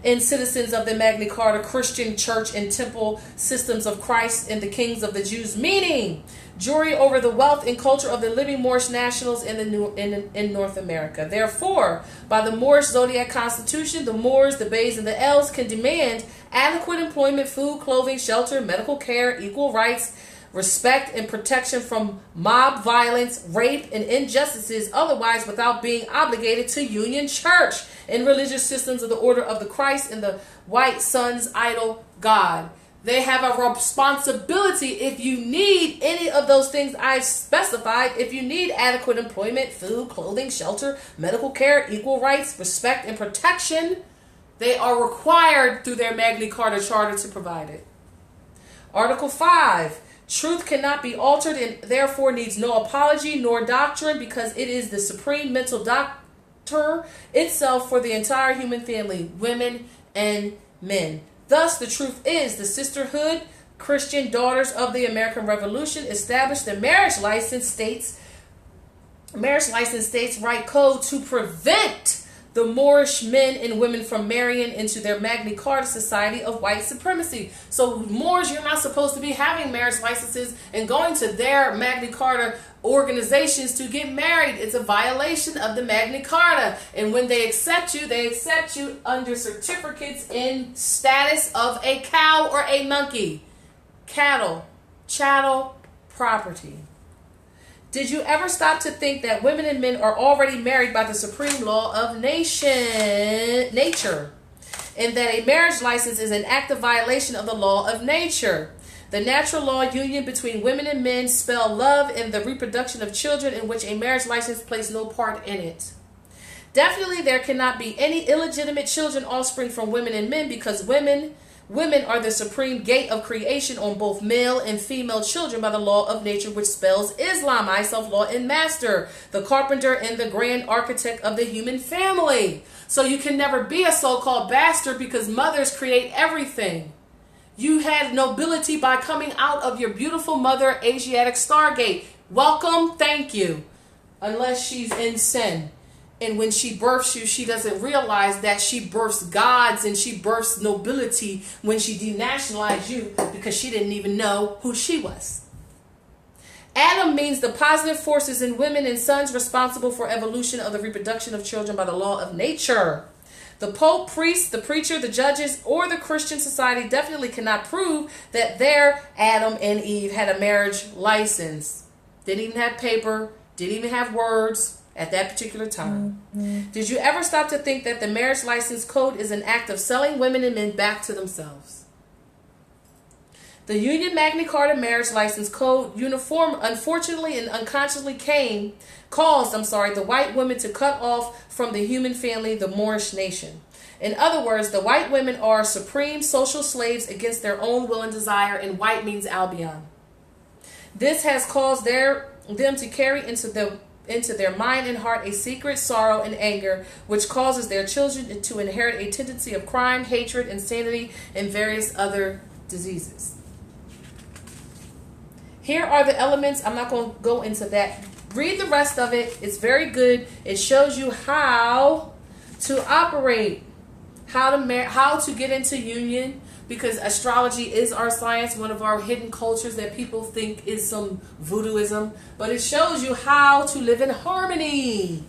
Speaker 1: and citizens of the Magna Carta Christian church and temple systems of Christ and the kings of the Jews, meaning jury over the wealth and culture of the living Moorish nationals in North America. Therefore, by the Moorish Zodiac Constitution, the Moors, the Bays, and the Els can demand adequate employment, food, clothing, shelter, medical care, equal rights, respect, and protection from mob violence, rape, and injustices, otherwise without being obligated to Union Church and religious systems of the Order of the Christ and the White Sun's idol God. They have a responsibility if you need any of those things I've specified. If you need adequate employment, food, clothing, shelter, medical care, equal rights, respect, and protection, they are required through their Magna Carta Charter to provide it. Article 5. Truth cannot be altered and therefore needs no apology nor doctrine, because it is the supreme mental doctor itself for the entire human family, women and men. Thus, the truth is the sisterhood, Christian daughters of the American Revolution, established the marriage license states right code to prevent the Moorish men and women from marrying into their Magna Carta society of white supremacy. So Moors, you're not supposed to be having marriage licenses and going to their Magna Carta organizations to get married. It's a violation of the Magna Carta. And when they accept you under certificates in status of a cow or a monkey. Cattle, chattel, property. Did you ever stop to think that women and men are already married by the supreme law of nature, and that a marriage license is an active violation of the law of nature? The natural law union between women and men spell love and the reproduction of children, in which a marriage license plays no part in it. Definitely there cannot be any illegitimate children offspring from women and men, because women are the supreme gate of creation on both male and female children by the law of nature, which spells Islam, I, self-law, and master, the carpenter and the grand architect of the human family. So you can never be a so-called bastard, because mothers create everything. You had nobility by coming out of your beautiful mother, Asiatic Stargate. Welcome, thank you. Unless she's in sin. And when she births you, she doesn't realize that she births gods and she births nobility when she denationalized you, because she didn't even know who she was. Adam means the positive forces in women and sons responsible for evolution of the reproduction of children by the law of nature. The Pope, priest, the preacher, the judges, or the Christian society definitely cannot prove that their Adam and Eve had a marriage license. Didn't even have paper, didn't even have words at that particular time. Did you ever stop to think that the marriage license code is an act of selling women and men back to themselves? The Union Magna Carta Marriage License Code unfortunately and unconsciously caused the white women to cut off from the human family the Moorish nation. In other words, the white women are supreme social slaves against their own will and desire, and white means Albion. This has caused them to carry into their mind and heart a secret sorrow and anger, which causes their children to inherit a tendency of crime, hatred, insanity, and various other diseases. Here are the elements. I'm not going to go into that. Read the rest of it. It's very good. It shows you how to operate, how to get into union, because astrology is our science, one of our hidden cultures that people think is some voodooism. But it shows you how to live in harmony.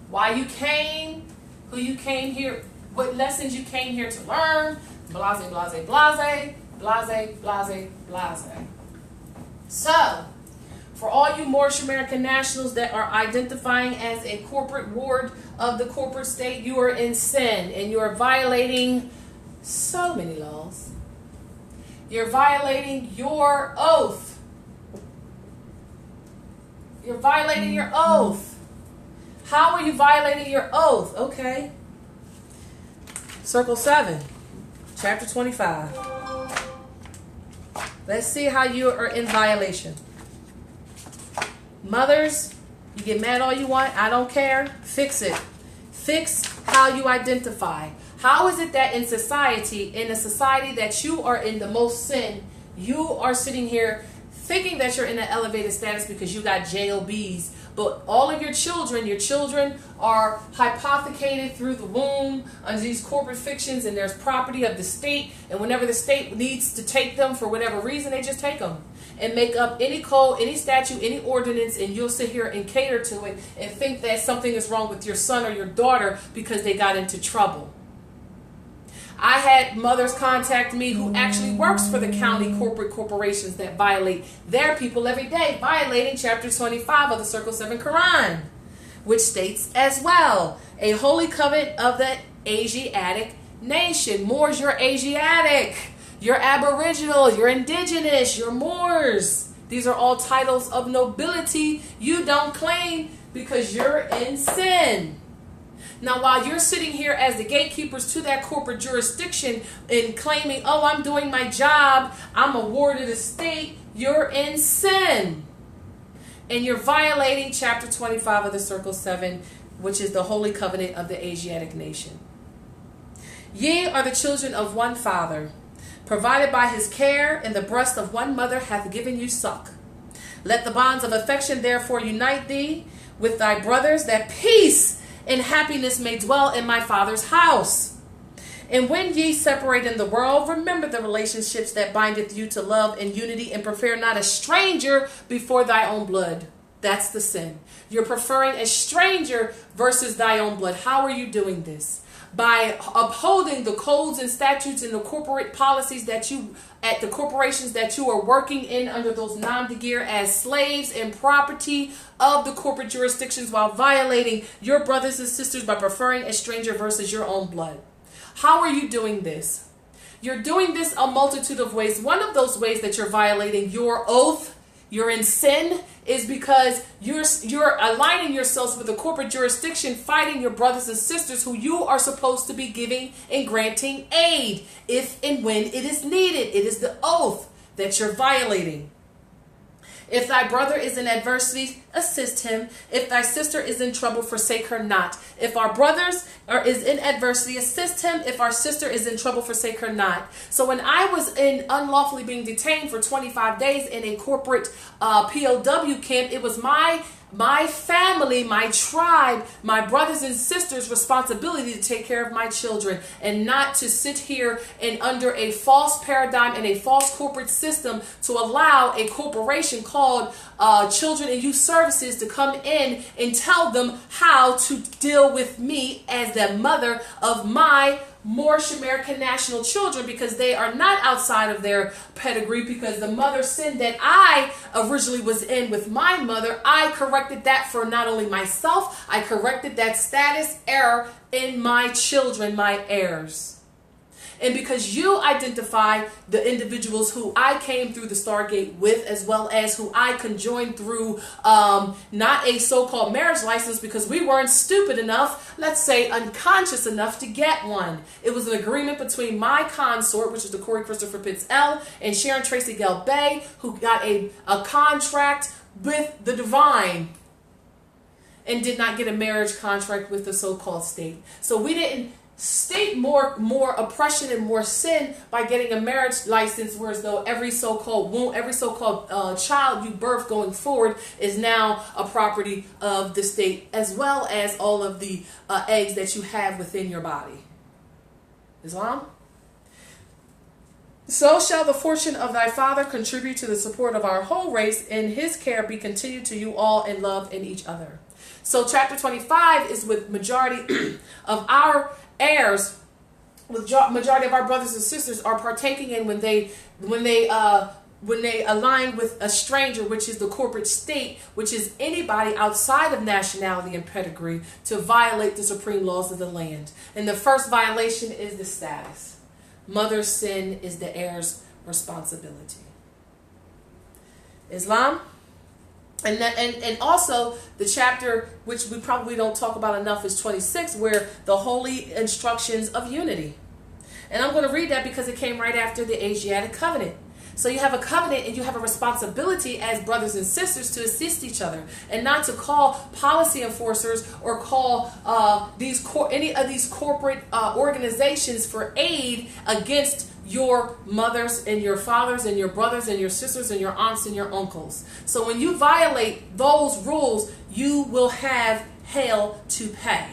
Speaker 1: Why you came, who you came here, what lessons you came here to learn. Blase, blase, blase, blase, blase, blase. So, for all you Moorish American nationals that are identifying as a corporate ward of the corporate state, you are in sin and you are violating so many laws. You're violating your oath. You're violating your oath. How are you violating your oath? Okay. Circle 7, chapter 25. Let's see how you are in violation. Mothers, you get mad all you want. I don't care. Fix it. Fix how you identify. How is it that in a society that you are in the most sin, you are sitting here thinking that you're in an elevated status because you got JOBs but all of your children are hypothecated through the womb under these corporate fictions, and there's property of the state, and whenever the state needs to take them for whatever reason, they just take them and make up any code, any statute, any ordinance, and you'll sit here and cater to it and think that something is wrong with your son or your daughter because they got into trouble. I had mothers contact me who actually works for the county corporations that violate their people every day, violating chapter 25 of the Circle 7 Quran, which states as well, a holy covenant of the Asiatic nation. Moors, you're Asiatic, you're Aboriginal, you're Indigenous, you're Moors. These are all titles of nobility you don't claim because you're in sin. Now, while you're sitting here as the gatekeepers to that corporate jurisdiction and claiming, oh, I'm doing my job, I'm a ward of the state, you're in sin. And you're violating chapter 25 of the Circle 7, which is the holy covenant of the Asiatic nation. Ye are the children of one father, provided by his care, in the breast of one mother hath given you suck. Let the bonds of affection therefore unite thee with thy brothers, that peace and happiness may dwell in my Father's house. And when ye separate in the world, remember the relationships that bindeth you to love and unity, and prefer not a stranger before thy own blood. That's the sin. You're preferring a stranger versus thy own blood. How are you doing this? By upholding the codes and statutes and the corporate policies that you, at the corporations that you are working in under those nom de guerre as slaves and property of the corporate jurisdictions, while violating your brothers and sisters by preferring a stranger versus your own blood. How are you doing this? You're doing this a multitude of ways. One of those ways that you're violating your oath, you're in sin, is because you're aligning yourselves with the corporate jurisdiction, fighting your brothers and sisters who you are supposed to be giving and granting aid if and when it is needed. It is the oath that you're violating. If thy brother is in adversity, assist him. If thy sister is in trouble, forsake her not. If our brothers is in adversity, assist him. If our sister is in trouble, forsake her not. So when I was unlawfully being detained for 25 days in a corporate POW camp, it was my family, my tribe, my brothers and sisters' responsibility to take care of my children, and not to sit here and under a false paradigm and a false corporate system to allow a corporation called Children and Youth Services to come in and tell them how to deal with me as the mother of my Moorish American national children, because they are not outside of their pedigree, because the mother sin that I originally was in with my mother, I corrected that for not only myself, I corrected that status error in my children, my heirs. And because you identify the individuals who I came through the Stargate with, as well as who I conjoined through not a so-called marriage license, because we weren't stupid enough, let's say unconscious enough, to get one. It was an agreement between my consort, which is the Corey Christopher Pitts L, and Sharon Tracey Gale Bay, who got a contract with the divine and did not get a marriage contract with the so-called state. So we didn't state more oppression and more sin by getting a marriage license, whereas though every so-called womb, every so-called child you birth going forward is now a property of the state, as well as all of the eggs that you have within your body. Islam? So shall the fortune of thy father contribute to the support of our whole race, and his care be continued to you all in love in each other. So chapter 25 is with majority of our heirs, with majority of our brothers and sisters are partaking in when they align with a stranger, which is the corporate state, which is anybody outside of nationality and pedigree, to violate the supreme laws of the land. And the first violation is the status. Mother's sin is the heir's responsibility. Islam? And also the chapter, which we probably don't talk about enough, is 26, where the holy instructions of unity. And I'm going to read that because it came right after the Asiatic covenant. So you have a covenant and you have a responsibility as brothers and sisters to assist each other, and not to call policy enforcers or call any of these corporate organizations for aid against your mothers and your fathers and your brothers and your sisters and your aunts and your uncles. So when you violate those rules, you will have hell to pay.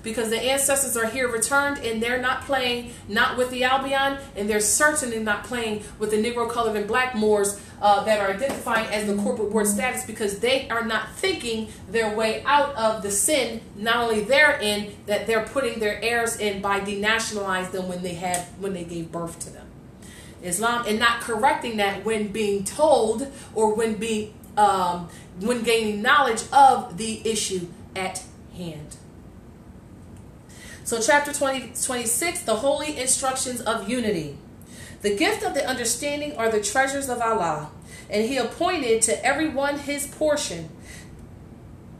Speaker 1: Because the ancestors are here returned, and they're not playing, not with the Albion, and they're certainly not playing with the Negro, colored, and black Moors that are identifying as the corporate board status, because they are not thinking their way out of the sin, not only they're in, that they're putting their heirs in by denationalize them when they gave birth to them. Islam, and not correcting that when being told or when gaining knowledge of the issue at hand. So chapter 26, the holy instructions of unity. The gift of the understanding are the treasures of Allah, and he appointed to every one his portion,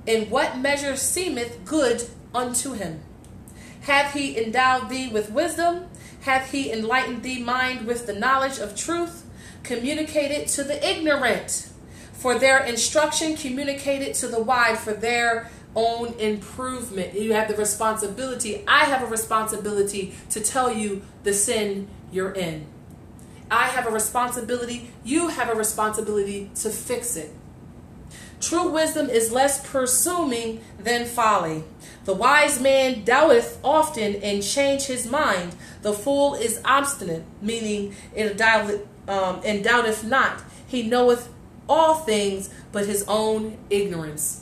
Speaker 1: in what measure seemeth good unto him. Hath he endowed thee with wisdom? Hath he enlightened thee mind with the knowledge of truth? Communicate it to the ignorant, for their instruction. Communicate it to the wise, for their own improvement. You have the responsibility. I have a responsibility to tell you the sin you're in. I have a responsibility. You have a responsibility to fix it. True wisdom is less presuming than folly. The wise man doubteth often and change his mind. The fool is obstinate, meaning and doubteth not. He knoweth all things but his own ignorance.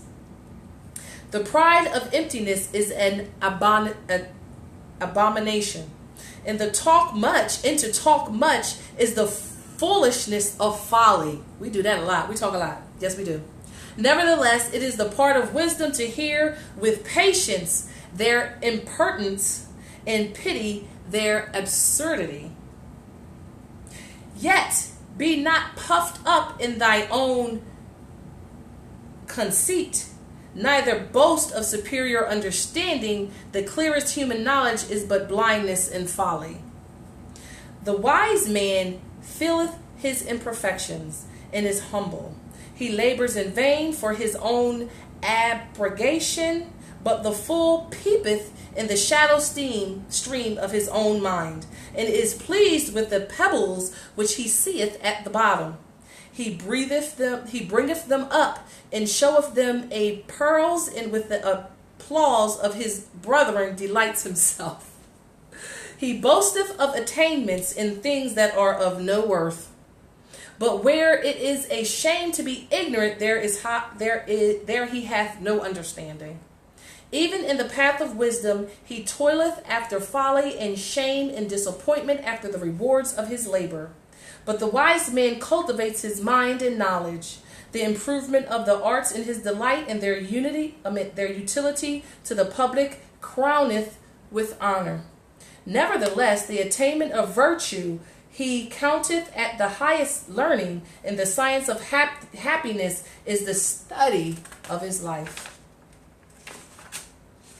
Speaker 1: The pride of emptiness is an abomination. And to talk much is the foolishness of folly. We do that a lot. We talk a lot. Yes, we do. Nevertheless, it is the part of wisdom to hear with patience their impertinence and pity their absurdity. Yet be not puffed up in thy own conceit, neither boast of superior understanding. The clearest human knowledge is but blindness and folly. The wise man feeleth his imperfections and is humble. He labors in vain for his own abrogation, but the fool peepeth in the shadow stream of his own mind, and is pleased with the pebbles which he seeth at the bottom. He bringeth them up, and showeth them a pearls, and with the applause of his brethren delights himself. He boasteth of attainments in things that are of no worth. But where it is a shame to be ignorant, there he hath no understanding. Even in the path of wisdom he toileth after folly, and shame and disappointment after the rewards of his labor. But the wise man cultivates his mind in knowledge, the improvement of the arts in his delight, and their utility to the public crowneth with honor. Nevertheless, the attainment of virtue he counteth at the highest learning, and the science of happiness is the study of his life.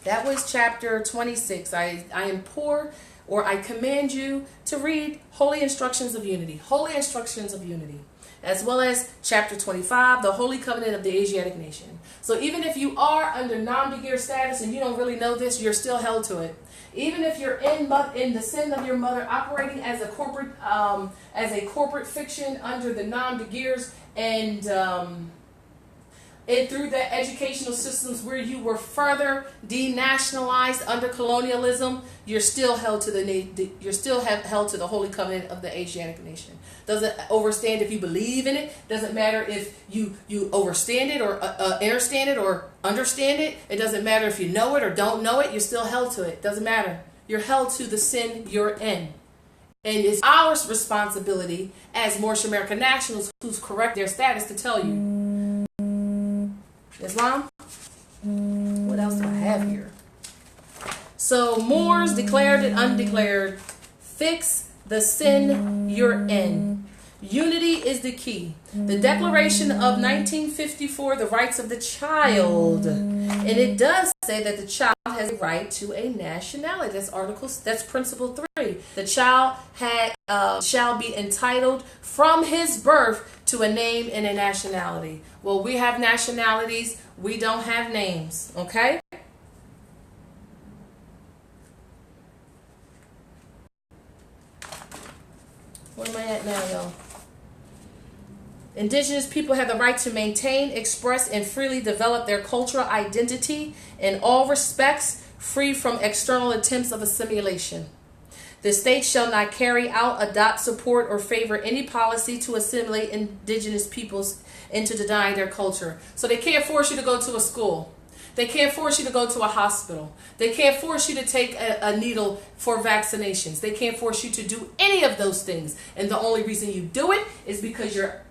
Speaker 1: That was chapter 26. I implore, or I command you to read Holy Instructions of Unity. Holy Instructions of Unity. As well as chapter 25, the Holy Covenant of the Asiatic Nation. So even if you are under non-Vizir status and you don't really know this, you're still held to it. Even if you're in the sin of your mother, operating as a corporate fiction under the non-Vizirs, and through the educational systems where you were further denationalized under colonialism, you're still held to the Holy Covenant of the Asiatic Nation. Doesn't overstand if you believe in it. Doesn't matter if you overstand it or understand it or understand it. It doesn't matter if you know it or don't know it. You're still held to it. Doesn't matter. You're held to the sin you're in. And it's our responsibility as Moorish American nationals who's correct their status to tell you. Islam? What else do I have here? So Moors, declared and undeclared, fix the sin you're in. Unity is the key. The Declaration of 1954, the rights of the child, and it does say that the child has a right to a nationality. That's principle 3. The child shall be entitled from his birth to a name and a nationality. Well, we have nationalities. We don't have names. Okay. Where am I at now, y'all? Indigenous people have the right to maintain, express, and freely develop their cultural identity in all respects, free from external attempts of assimilation. The state shall not carry out, adopt, support, or favor any policy to assimilate indigenous peoples into denying their culture. So they can't force you to go to a school. They can't force you to go to a hospital. They can't force you to take a needle for vaccinations. They can't force you to do any of those things. And the only reason you do it is because you're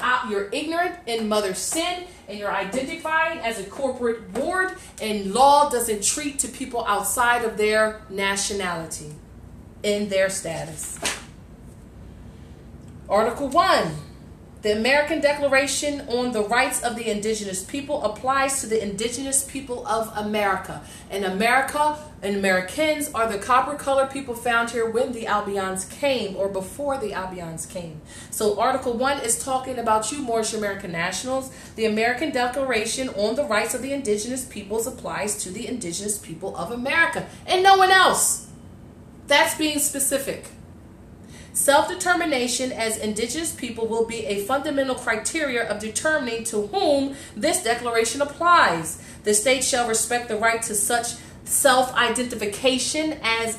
Speaker 1: ignorant in mother sin, and you're identifying as a corporate board, and law doesn't treat to people outside of their nationality in their status. Article 1. The American Declaration on the Rights of the Indigenous People applies to the indigenous people of America. And America and Americans are the copper-colored people found here when the Albions came, or before the Albions came. So Article 1 is talking about you, Moorish American nationals. The American Declaration on the Rights of the Indigenous Peoples applies to the indigenous people of America and no one else. That's being specific. Self-determination as indigenous people will be a fundamental criteria of determining to whom this declaration applies. The state shall respect the right to such self-identification as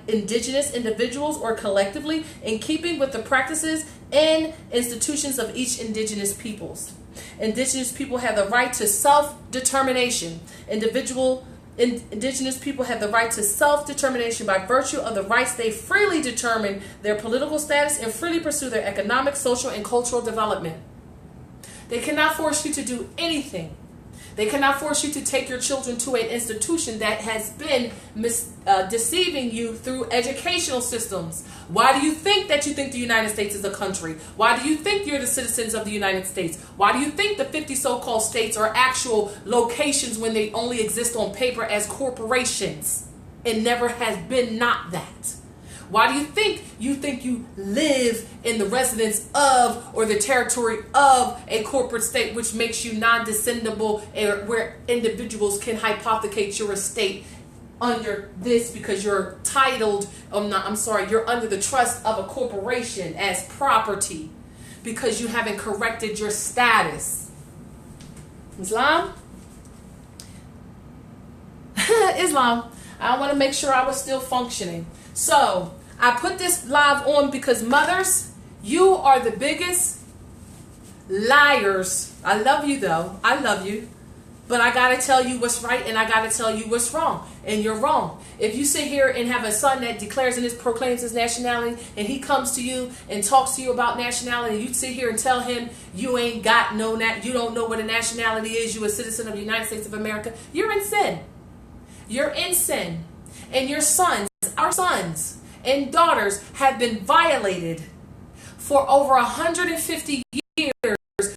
Speaker 1: indigenous individuals or collectively in keeping with the practices and institutions of each indigenous peoples. Indigenous people have the right to self-determination. Indigenous people have the right to self-determination by virtue of the rights they freely determine their political status and freely pursue their economic, social, and cultural development. They cannot force you to do anything. They cannot force you to take your children to an institution that has been deceiving you through educational systems. Why do you think that you think the United States is a country? Why do you think you're the citizens of the United States? Why do you think the 50 so-called states are actual locations when they only exist on paper as corporations? It never has been not that. Why do you think you live in the residence of or the territory of a corporate state, which makes you non-descendable, where individuals can hypothecate your estate under this because you're titled, you're under the trust of a corporation as property because you haven't corrected your status. Islam? Islam. I want to make sure I was still functioning. So I put this live on because mothers, you are the biggest liars. I love you though. I love you. But I got to tell you what's right and I got to tell you what's wrong. And you're wrong. If you sit here and have a son that declares and proclaims his nationality and he comes to you and talks to you about nationality, you sit here and tell him you ain't got you don't know what a nationality is, you're a citizen of the United States of America, you're in sin. You're in sin. And your sons, our sons and daughters have been violated for over 150 years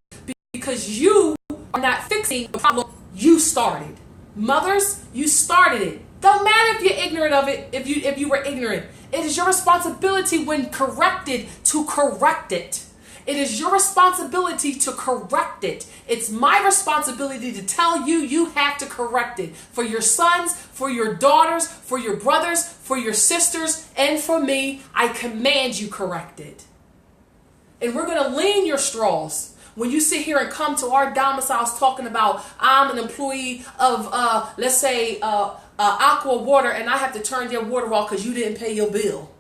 Speaker 1: because you are not fixing the problem you started. Mothers, you started it. Don't matter if you're ignorant of it, if you were ignorant. It is your responsibility when corrected to correct it. It is your responsibility to correct it. It's my responsibility to tell you you have to correct it. For your sons, for your daughters, for your brothers, for your sisters, and for me, I command you correct it. And we're going to lean your straws. When you sit here and come to our domiciles talking about I'm an employee of, let's say, Aqua Water, and I have to turn your water off because you didn't pay your bill.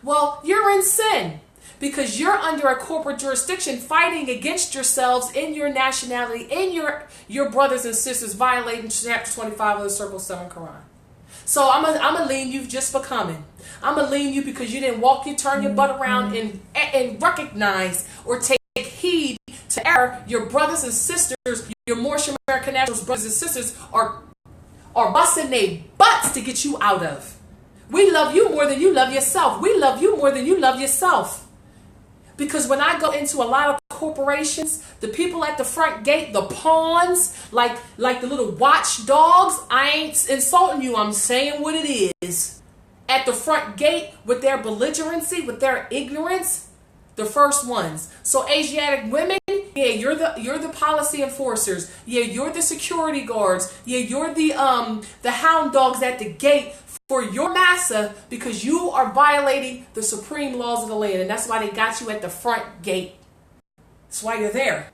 Speaker 1: Well, you're in sin. Because you're under a corporate jurisdiction fighting against yourselves in your nationality, in your brothers and sisters violating chapter 25 of the Circle 7 Quran. So I'm gonna lean you just for coming. I'm gonna lean you because you didn't turn your butt around and recognize or take heed to error. Your brothers and sisters, your Moorish American nationals brothers and sisters are busting their butts to get you out of. We love you more than you love yourself. We love you more than you love yourself. Because when I go into a lot of corporations, the people at the front gate, the pawns, like the little watchdogs, I ain't insulting you, I'm saying what it is. At the front gate with their belligerency, with their ignorance, the first ones. So Asiatic women, yeah, you're the policy enforcers. Yeah, you're the security guards. Yeah, you're the hound dogs at the gate for your massa because you are violating the supreme laws of the land. And that's why they got you at the front gate. That's why you're there.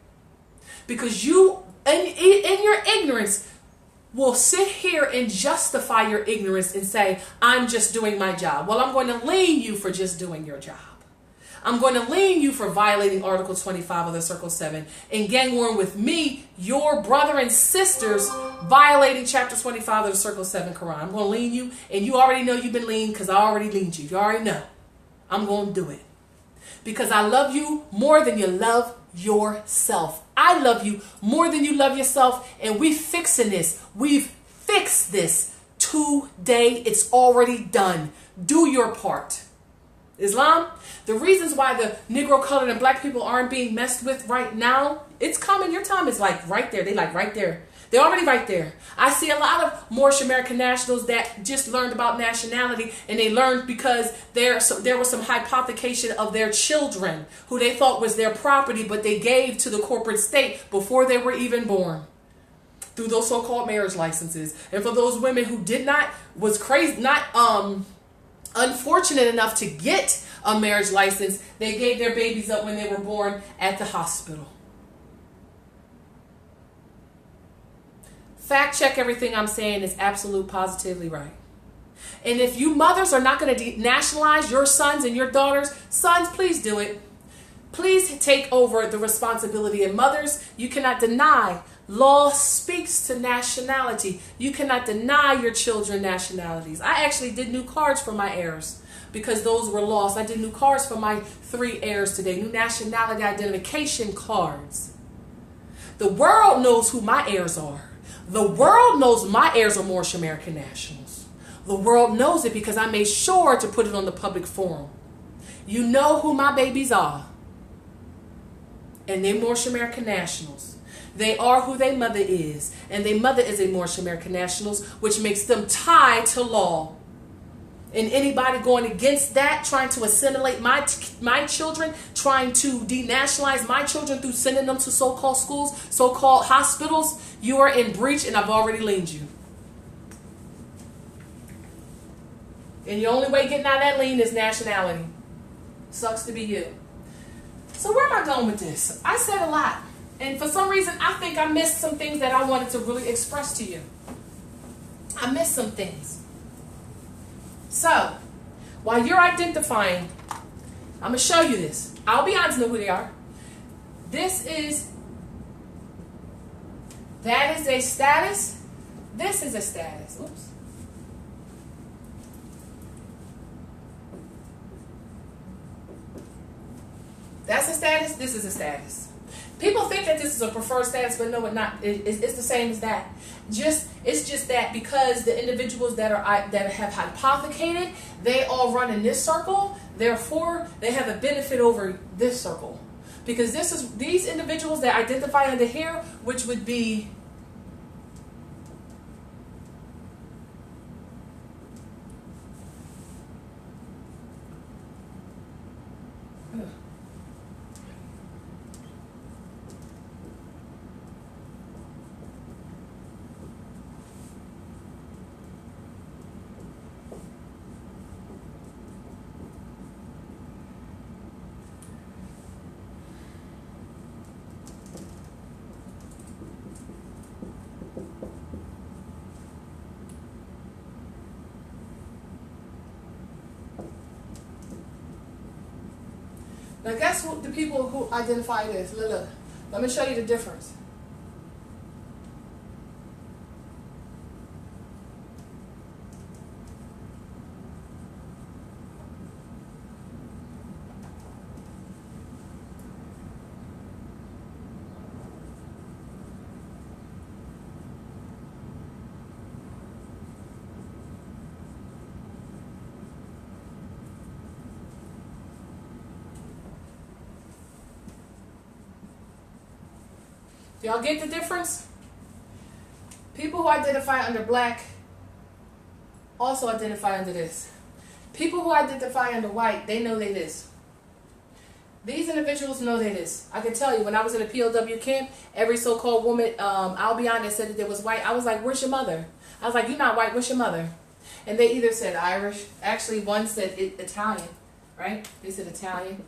Speaker 1: Because you, in your ignorance, will sit here and justify your ignorance and say, I'm just doing my job. Well, I'm going to lien you for just doing your job. I'm going to lien you for violating Article 25 of the Circle 7 and gang warring with me, your brother and sisters, violating Chapter 25 of the Circle 7 Quran. I'm going to lien you, and you already know you've been liened because I already liened you. You already know. I'm going to do it. Because I love you more than you love yourself. I love you more than you love yourself, and we fixing this. We've fixed this today. It's already done. Do your part. Islam, the reasons why the Negro, colored, and black people aren't being messed with right now, it's coming. Your time is like right there. They like right there. They're already right there. I see a lot of Moorish American nationals that just learned about nationality, and they learned because there was some hypothecation of their children who they thought was their property, but they gave to the corporate state before they were even born through those so-called marriage licenses. And for those women who unfortunate enough to get a marriage license, they gave their babies up when they were born at the hospital. Fact check everything I'm saying is absolute positively right. And if you mothers are not going to denationalize your sons and your daughters, sons, please do it. Please take over the responsibility. And mothers, you cannot deny. Law speaks to nationality. You cannot deny your children nationalities. I actually did new cards for my heirs because those were lost. I did new cards for my 3 heirs today. New nationality identification cards. The world knows who my heirs are. The world knows my heirs are Moorish American nationals. The world knows it because I made sure to put it on the public forum. You know who my babies are. And they're Moorish American nationals. They are who their mother is. And their mother is a Moorish American nationals, which makes them tied to law. And anybody going against that, trying to assimilate my children, trying to denationalize my children through sending them to so-called schools, so-called hospitals, you are in breach, and I've already liened you. And the only way getting out of that lien is nationality. Sucks to be you. So where am I going with this? I said a lot. And for some reason, I think I missed some things that I wanted to really express to you. I missed some things. So, while you're identifying, I'm going to show you this. I'll be honest, know who they are. That is a status. This is a status. Oops. That's a status. This is a status. People think that this is a preferred status, but no, it's not. It's the same as that. It's just that because the individuals that have hypothecated, they all run in this circle. Therefore, they have a benefit over this circle, because these individuals that identify under here, which would be now guess what the people who identify this. Look, let me show you the difference. Do y'all get the difference? People who identify under black also identify under this. People who identify under white, they know they this. These individuals know they this. I can tell you, when I was in a POW camp, every so-called woman, I'll be honest, said that there was white. I was like, where's your mother? I was like, you're not white, where's your mother? And they either said Irish, actually one said Italian, right? They said Italian.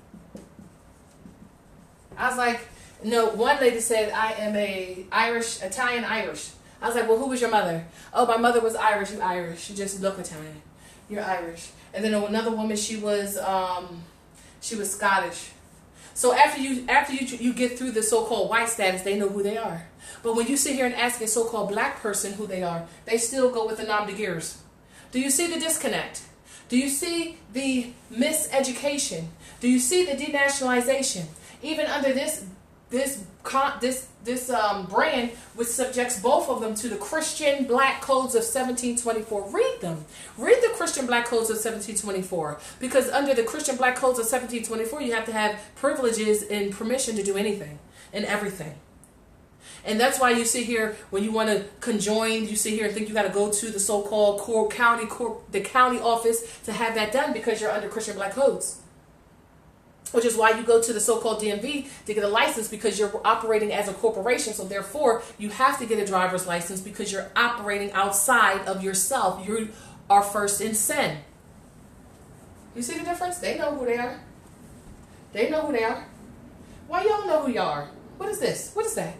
Speaker 1: I was like, no, one lady said, I am a Irish, Italian Irish. I was like, well, who was your mother? Oh, my mother was Irish. You Irish. You just look Italian. You're Irish. And then another woman, she was Scottish. So after you get through the so-called white status, they know who they are. But when you sit here and ask a so-called black person who they are, they still go with the nom de guerres. Do you see the disconnect? Do you see the miseducation? Do you see the denationalization? Even under this brand, which subjects both of them to the Christian Black Codes of 1724. Read them. Read the Christian Black Codes of 1724. Because under the Christian Black Codes of 1724, you have to have privileges and permission to do anything and everything. And that's why you sit here, when you want to conjoin, you sit here and think you got to go to the so-called county office to have that done, because you're under Christian Black Codes. Which is why you go to the so-called DMV to get a license, because you're operating as a corporation. So therefore, you have to get a driver's license because you're operating outside of yourself. You are first in sin. You see the difference? They know who they are. They know who they are. Why y'all know who y'all are? What is this? What is that?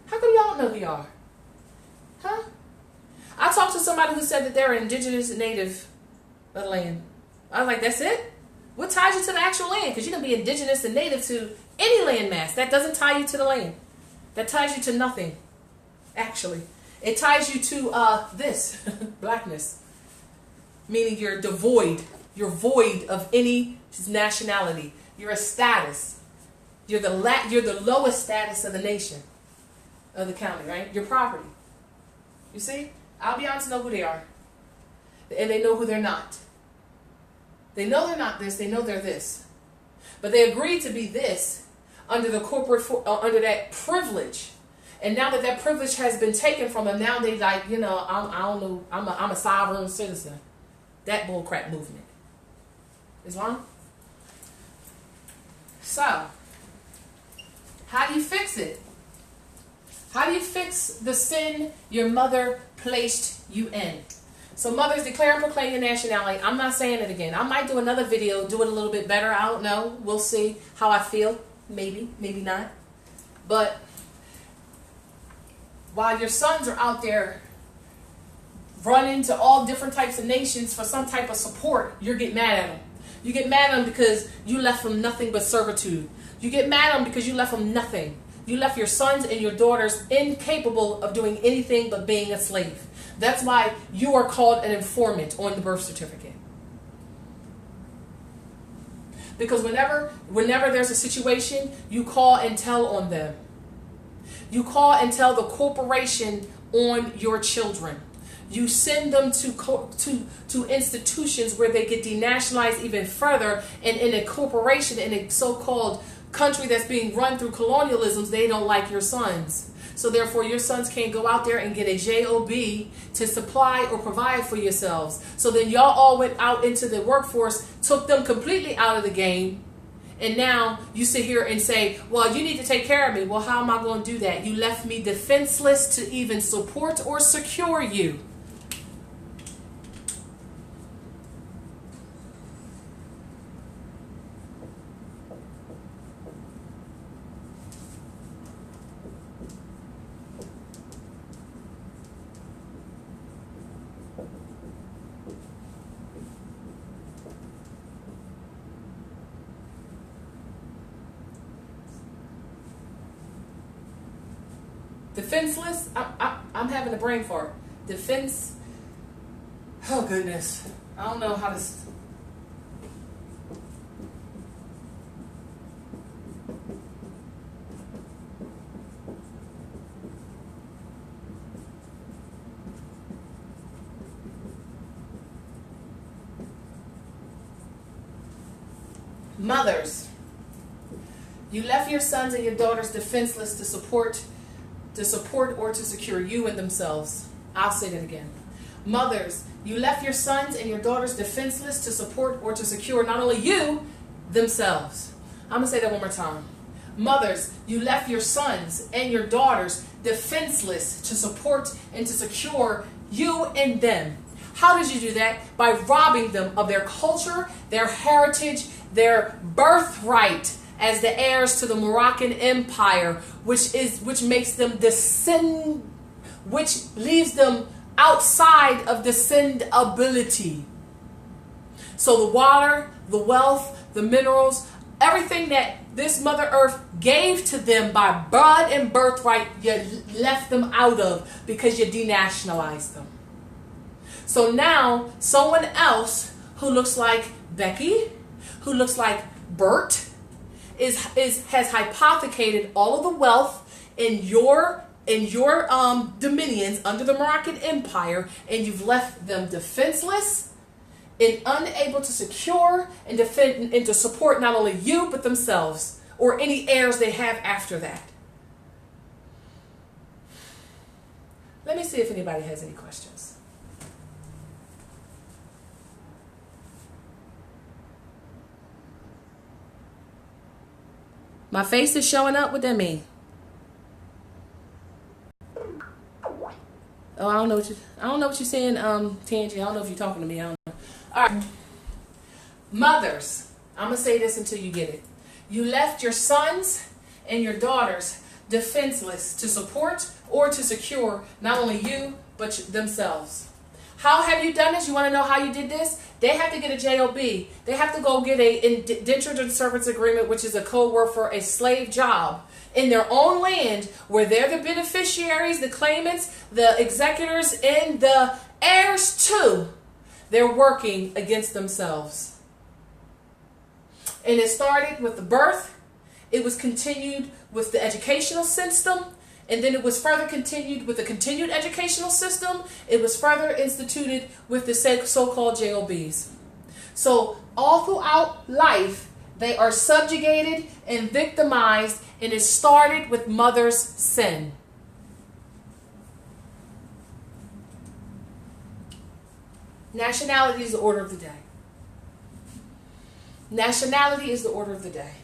Speaker 1: How come y'all know who y'all are? Huh? I talked to somebody who said that they're indigenous native of the land. I was like, that's it? What ties you to the actual land? Because you can be indigenous and native to any landmass. That doesn't tie you to the land. That ties you to nothing, actually. It ties you to this, blackness. Meaning you're devoid. You're void of any nationality. You're a status. You're the lowest status of the nation, of the county, right? Your property. You see? Albions know who they are. And they know who they're not. They know they're not this. They know they're this. But they agreed to be this under the corporate, under that privilege. And now that that privilege has been taken from them, now they like, I don't know, I'm a sovereign citizen. That bullcrap movement is wrong. So, how do you fix it? How do you fix the sin your mother placed you in? So mothers, declare and proclaim your nationality. I'm not saying it again. I might do another video, do it a little bit better. I don't know. We'll see how I feel. Maybe, maybe not. But while your sons are out there running to all different types of nations for some type of support, you get mad at them. You get mad at them because you left them nothing but servitude. You get mad at them because you left them nothing. You left your sons and your daughters incapable of doing anything but being a slave. That's why you are called an informant on the birth certificate. Because whenever there's a situation, you call and tell on them. You call and tell the corporation on your children. You send them to institutions where they get denationalized even further, and in a corporation, in a so-called country that's being run through colonialisms, they don't like your sons. So therefore, your sons can't go out there and get a job to supply or provide for yourselves. So then y'all all went out into the workforce, took them completely out of the game. And now you sit here and say, well, you need to take care of me. Well, how am I going to do that? You left me defenseless to even support or secure you. Defenseless? I'm having a brain fart. Defense? Oh, goodness. I don't know how to... Mothers, you left your sons and your daughters defenseless to support or to secure you and themselves. I'll say that again. Mothers, you left your sons and your daughters defenseless to support or to secure not only you, themselves. I'm going to say that one more time. Mothers, you left your sons and your daughters defenseless to support and to secure you and them. How did you do that? By robbing them of their culture, their heritage, their birthright as the heirs to the Moroccan Empire, which makes them which leaves them outside of descendability. So the water, the wealth, the minerals, everything that this Mother Earth gave to them by blood and birthright, you left them out of because you denationalized them. So now someone else who looks like Becky, who looks like Bert, has hypothecated all of the wealth in your dominions under the Moroccan Empire, and you've left them defenseless and unable to secure and defend and to support not only you but themselves or any heirs they have after that. Let me see if anybody has any questions. My face is showing up. What that mean? Oh, I don't know what you're saying, Tangie. I don't know if you're talking to me. I don't know. All right. Mothers, I'm going to say this until you get it. You left your sons and your daughters defenseless to support or to secure not only you, but themselves. How have you done this? You want to know how you did this? They have to get a JOB. They have to go get a indentured servants agreement, which is a code word for a slave job, in their own land where they're the beneficiaries, the claimants, the executors, and the heirs too. They're working against themselves. And it started with the birth. It was continued with the educational system. And then it was further continued with the continued educational system. It was further instituted with the so-called JOBs. So all throughout life, they are subjugated and victimized, and it started with mother's sin. Nationality is the order of the day. Nationality is the order of the day.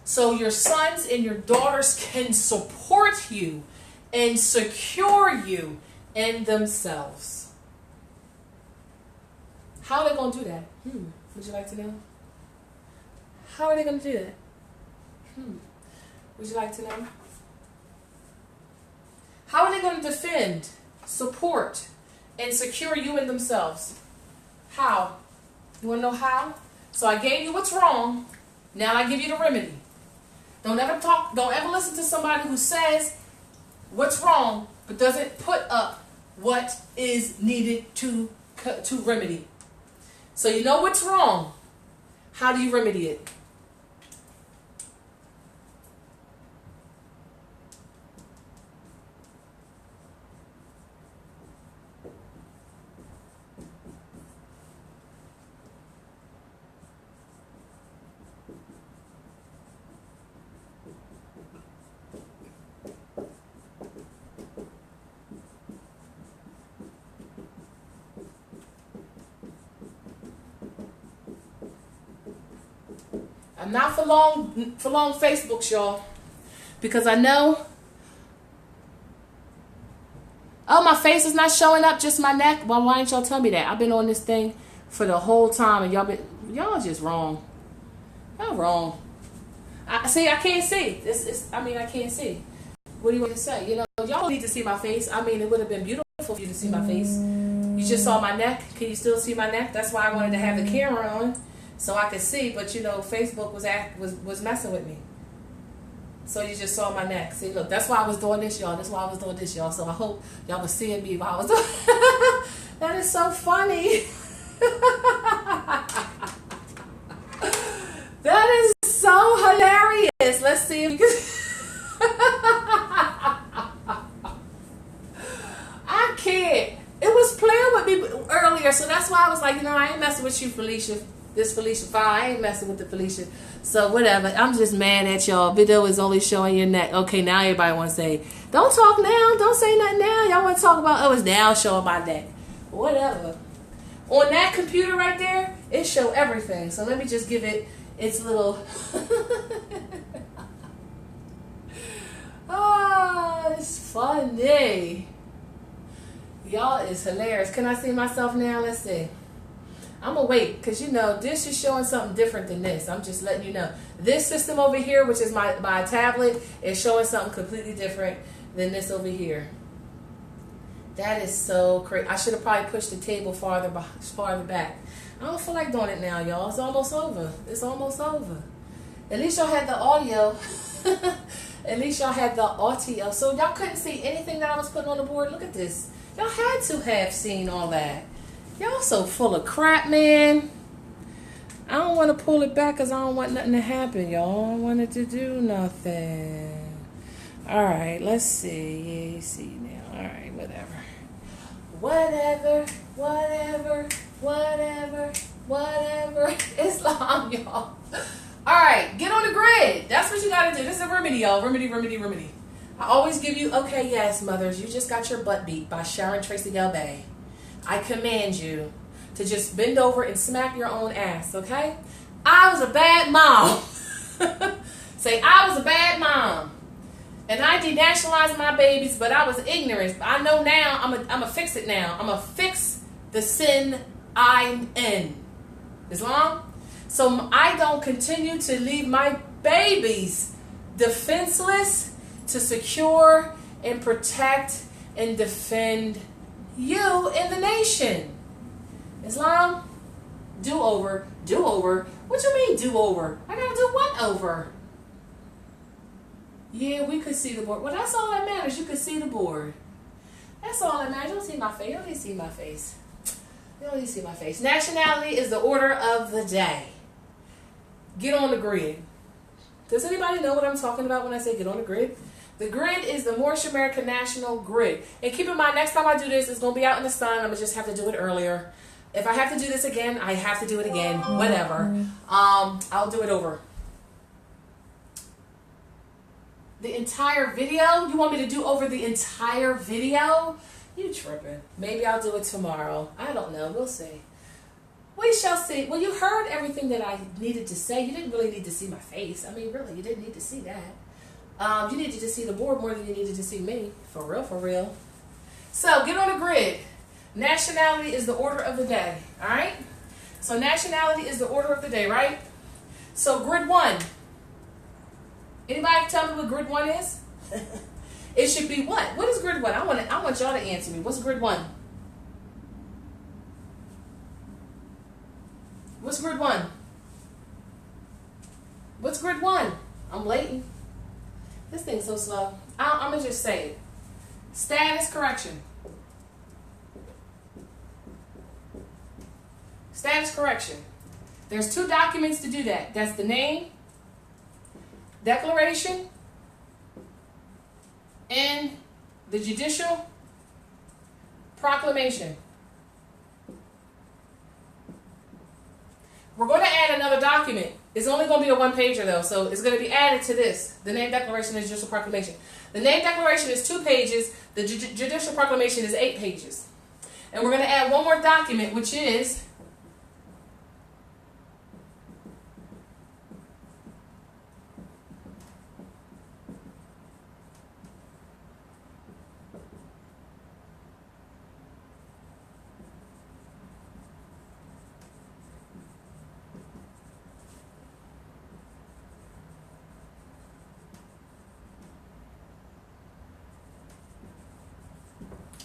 Speaker 1: So your sons and your daughters can support you and secure you in themselves. How are they going to do that? Would you like to know? How are they going to do that? Would you like to know? How are they going to defend, support, and secure you in themselves? How? You want to know how? So I gave you what's wrong. Now I give you the remedy. Don't ever listen to somebody who says what's wrong but doesn't put up what is needed to remedy. So you know what's wrong. How do you remedy it? I'm not for long Facebooks, y'all, because I know. Oh, my face is not showing up, just my neck. Well, why didn't y'all tell me that? I've been on this thing for the whole time, and y'all just wrong. Y'all wrong. I can't see. I can't see. What do you want to say? Y'all need to see my face. It would have been beautiful for you to see my face. You just saw my neck. Can you still see my neck? That's why I wanted to have the camera on, so I could see, but Facebook was messing with me. So you just saw my neck. See, look, that's why I was doing this, y'all. That's why I was doing this, y'all. So I hope y'all was seeing me while I was doing. That is so funny. That is so hilarious. Let's see if you can. I can't. It was playing with me earlier, so that's why I was like, I ain't messing with you, Felicia. This Felicia fine. I ain't messing with the Felicia. So whatever. I'm just mad at y'all. Video is only showing your neck. Okay, now everybody want to say, don't talk now. Don't say nothing now. Y'all want to talk about, it's now showing my neck. Whatever. On that computer right there, it show everything. So let me just give it its little. Oh, it's funny. Y'all is hilarious. Can I see myself now? Let's see. I'm gonna wait because you know this is showing something different than this. I'm just letting you know. This system over here, which is my tablet, is showing something completely different than this over here. That is so crazy. I should have probably pushed the table farther back. I don't feel like doing it now, y'all. It's almost over. It's almost over. At least y'all had the audio. At least y'all had the audio. So y'all couldn't see anything that I was putting on the board. Look at this. Y'all had to have seen all that. Y'all so full of crap, man. I don't want to pull it back because I don't want nothing to happen, y'all. I don't want it to do nothing. All right, let's see. Yeah, you see now. All right, whatever. Whatever. It's long, y'all. All right, get on the grid. That's what you got to do. This is a remedy, y'all. Remedy. I always give you, okay, yes, mothers, you just got your butt beat by Sharon, Tracey, Gale. I command you to just bend over and smack your own ass, okay? I was a bad mom. Say, I was a bad mom. And I denationalized my babies, but I was ignorant. I know now, I'm going to fix it now. I'm going to fix the sin I'm in. Islam? So I don't continue to leave my babies defenseless to secure and protect and defend you in the nation. Islam? Do-over. What you mean do-over? I gotta do what over? Yeah, we could see the board. Well, that's all that matters. You could see the board. That's all that matters. You don't see my face. You don't need to see my face. You don't need to see my face. Nationality is the order of the day. Get on the grid. Does anybody know what I'm talking about when I say get on the grid? The grid is the Moorish American National Grid. And keep in mind, next time I do this, it's going to be out in the sun. I'm going to just have to do it earlier. If I have to do this again, I have to do it again. Whatever. I'll do it over. The entire video? You want me to do over the entire video? You tripping. Maybe I'll do it tomorrow. I don't know. We'll see. We shall see. Well, you heard everything that I needed to say. You didn't really need to see my face. I mean, really, you didn't need to see that. You needed to see the board more than you needed to see me. For real. So, get on the grid. Nationality is the order of the day. Alright? So, nationality is the order of the day, right? So, grid 1. Anybody tell me what grid 1 is? It should be what? What is grid 1? I want y'all to answer me. What's grid 1? What's grid 1? What's grid 1? I'm waiting. This thing's so slow. I'm going to just say it. Status correction. Status correction. There's 2 documents to do that. That's the name, declaration, and the judicial proclamation. We're going to add another document. It's only going to be a 1-pager though, so it's going to be added to this. The name, declaration, and judicial proclamation. The name declaration is 2 pages. The judicial proclamation is 8 pages. And we're going to add one more document, which is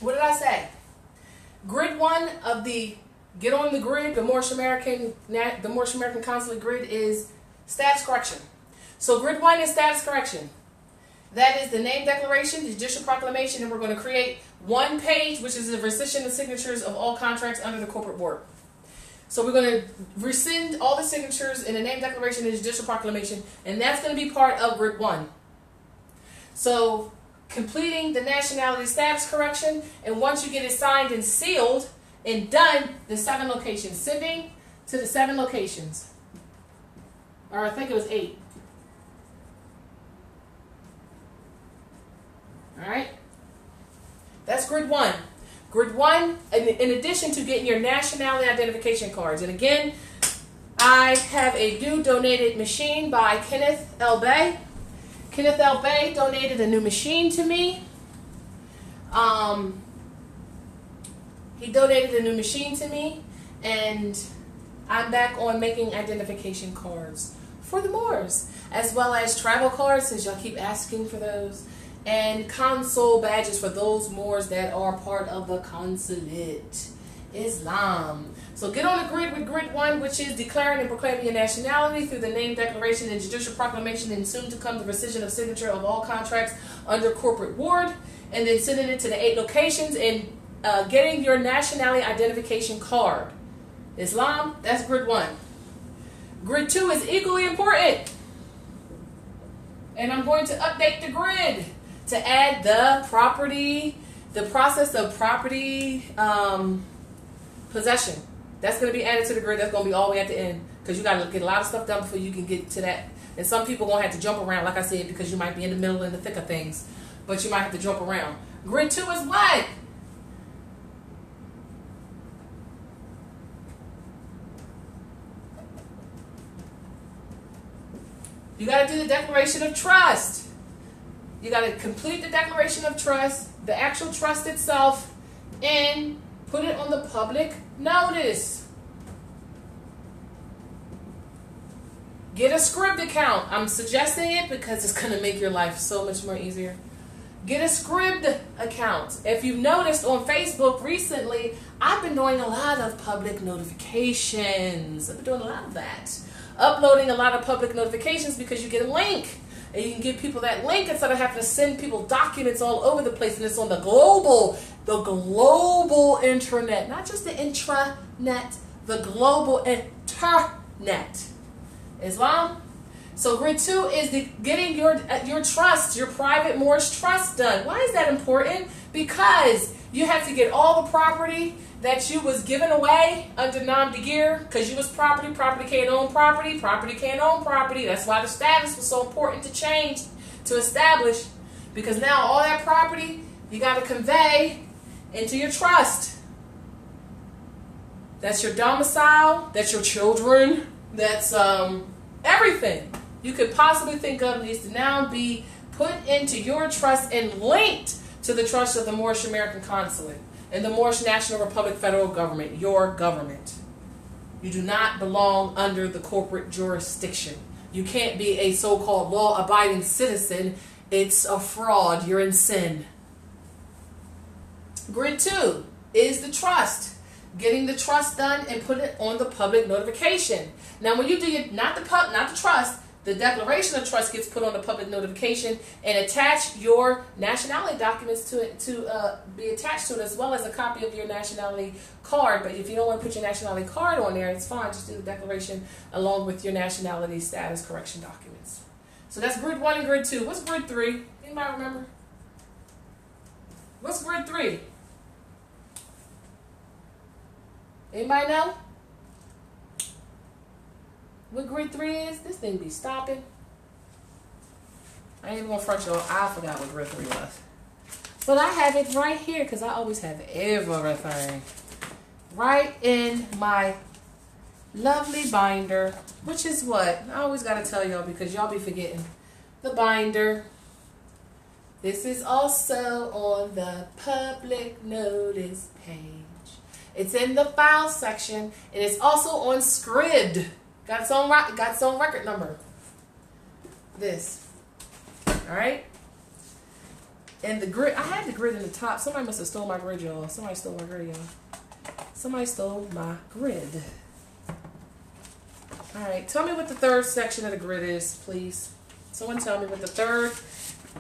Speaker 1: what did I say? Grid 1 of the get on the grid, the Moorish American Consulate grid is status correction. So grid 1 is status correction. That is the name declaration, the judicial proclamation, and we're going to create 1 page, which is the rescission of signatures of all contracts under the corporate board. So we're going to rescind all the signatures in the name declaration and the judicial proclamation, and that's going to be part of grid 1. So completing the nationality status correction, and once you get it signed and sealed and done, the 7 locations, sending to the 7 locations, or I think it was 8. All right, that's grid 1. Grid 1, in addition to getting your nationality identification cards, and again, I have a new donated machine by Kenneth L. Bay. Kenneth L. Bay donated a new machine to me. He donated a new machine to me, and I'm back on making identification cards for the Moors, as well as travel cards, since y'all keep asking for those, and consul badges for those Moors that are part of the Consulate. Islam. So get on the grid with grid 1, which is declaring and proclaiming your nationality through the name declaration and judicial proclamation, and soon to come the rescission of signature of all contracts under corporate ward, and then sending it to the 8 locations and getting your nationality identification card. Islam, that's grid 1. Grid 2 is equally important. And I'm going to update the grid to add the property, the process of property possession. That's going to be added to the grid. That's going to be all the way at the end, because you got to get a lot of stuff done before you can get to that. And some people are going to have to jump around, like I said, because you might be in the middle, in the thick of things, but you might have to jump around. Grid 2 is what? You got to do the declaration of trust. You got to complete the declaration of trust, the actual trust itself, and put it on the public notice. Get a Scribd account. I'm suggesting it because it's going to make your life so much more easier. Get a Scribd account. If you've noticed on Facebook recently, I've been doing a lot of public notifications. I've been doing a lot of that. Uploading a lot of public notifications, because you get a link. And you can give people that link instead of having to send people documents all over the place. And it's on the global internet. Not just the intranet, the global internet. Islam? So grid 2 is getting your trust, your private Moorish trust done. Why is that important? Because you have to get all the property that you was given away under Nam de Gear, because you was property can't own property can't own property. That's why the status was so important to change, to establish, because now all that property you got to convey into your trust. That's your domicile, that's your children, that's everything you could possibly think of needs to now be put into your trust and linked to the trust of the Moorish American Consulate and the Moorish National Republic federal government, your government. You do not belong under the corporate jurisdiction. You can't be a so-called law-abiding citizen. It's a fraud. You're in sin. Grid 2 is the trust. Getting the trust done and put it on the public notification. Now, when you do it, not the trust, the declaration of trust gets put on the public notification, and attach your nationality documents to it, to be attached to it, as well as a copy of your nationality card. But if you don't want to put your nationality card on there, it's fine. Just do the declaration along with your nationality status correction documents. So that's grid 1 and grid 2. What's grid 3? Anybody remember? What's grid 3? Anybody know? What grid 3 is? This thing be stopping. I ain't even gonna front y'all. I forgot what grid 3 was. But I have it right here, because I always have everything right in my lovely binder, which is what? I always gotta tell y'all, because y'all be forgetting. The binder. This is also on the public notice page. It's in the file section, and it's also on Scribd. Got its own record number. This. Alright? And the grid, I had the grid in the top. Somebody must have stole my grid, y'all. Somebody stole my grid, y'all. Somebody stole my grid. Alright, tell me what the third section of the grid is, please. Someone tell me what the third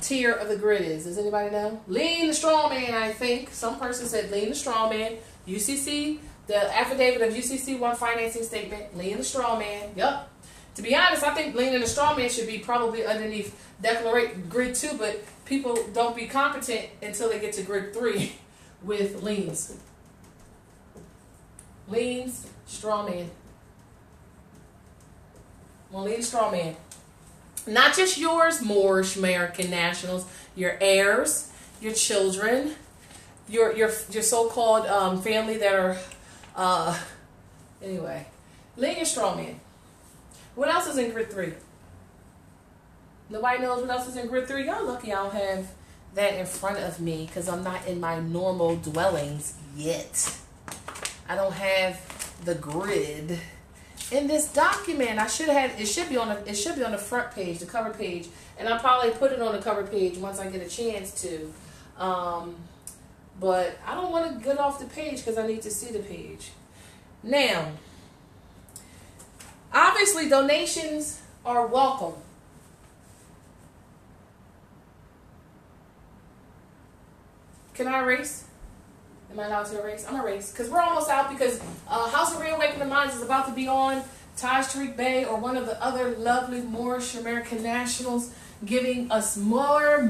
Speaker 1: tier of the grid is. Does anybody know? Lean the straw man, I think. Some person said lean the straw man. UCC, the affidavit of UCC 1 financing statement, lean the straw man. Yup. To be honest, I think lean the straw man should be probably underneath grid 2, but people don't be competent until they get to grid 3 with liens. Liens, straw man. Well, lean the straw man. Not just yours, Moorish American nationals, your heirs, your children, your so-called family that are, anyway. Lean your straw man. What else is in grid 3? Nobody knows what else is in grid 3? Y'all lucky I don't have that in front of me, because I'm not in my normal dwellings yet. I don't have the grid in this document. I should have had it. Should be on the front page, the cover page, and I'll probably put it on the cover page once I get a chance to. But I don't want to get off the page because I need to see the page. Now, obviously, donations are welcome. Can I erase? Am I allowed to erase? I'm going to erase because we're almost out, because House of Reawakening Minds is about to be on Taj Tariq Bey or one of the other lovely Moorish American nationals, giving us more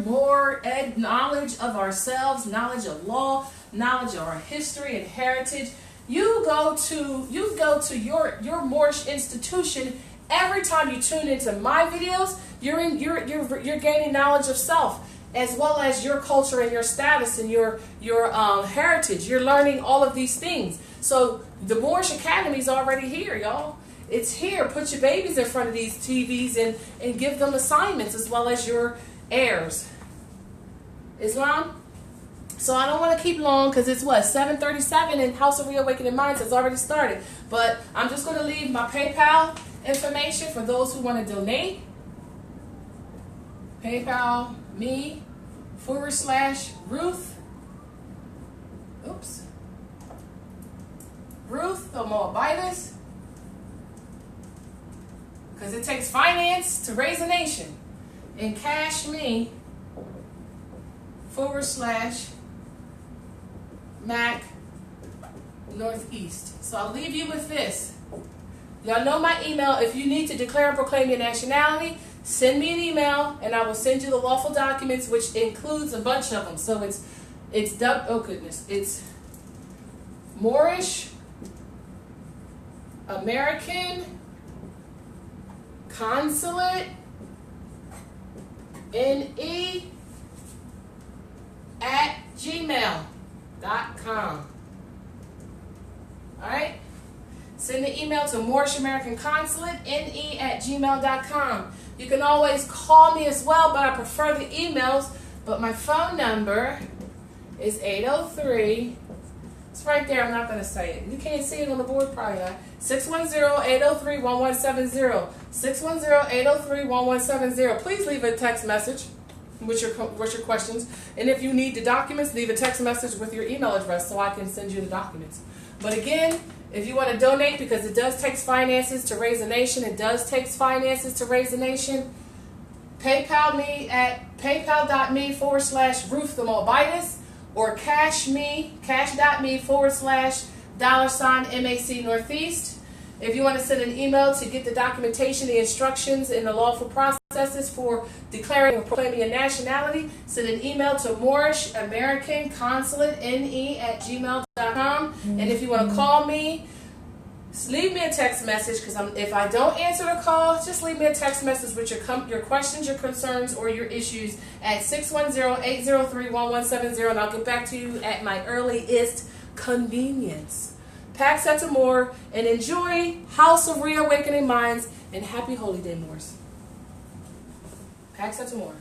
Speaker 1: knowledge of ourselves, knowledge of law, knowledge of our history and heritage. You go to your Moorish institution. Every time you tune into my videos, you're gaining knowledge of self, as well as your culture and your status and your heritage. You're learning all of these things. So the Moorish Academy is already here, y'all. It's here. Put your babies in front of these TVs and give them assignments, as well as your heirs. Islam? So I don't want to keep long, because it's what, 7:37, and House of Reawakening Minds has already started. But I'm just going to leave my PayPal information for those who want to donate. PayPal me /Ruth. Oops. Ruth the Moabitis. Because it takes finance to raise a nation. And cash me /Mac Northeast. So I'll leave you with this. Y'all know my email. If you need to declare and proclaim your nationality, send me an email and I will send you the lawful documents, which includes a bunch of them. So it's Moorish American Consulate NE @gmail.com. Alright? Send the email to Moorishamericanconsulatene @gmail.com. You can always call me as well, but I prefer the emails. But my phone number is 803. It's right there. I'm not going to say it. You can't see it on the board probably not. 610-803-1170. 610-803-1170. Please leave a text message with your questions. And if you need the documents, leave a text message with your email address so I can send you the documents. But again, if you want to donate, because it does take finances to raise a nation, PayPal me at paypal.me /Ruth the Moabitis, or cash.me /$MAC Northeast. If you want to send an email to get the documentation, the instructions, and the lawful processes for declaring or proclaiming a nationality, send an email to Moorishamericanconsulatene @gmail.com. And if you want to call me, leave me a text message, because if I don't answer the call, just leave me a text message with your questions, your concerns, or your issues at 610-803-1170, and I'll get back to you at my earliest convenience. Pax et Amor, and enjoy House of Reawakening Minds, and happy Holy Day, Moors. Pax et Amor.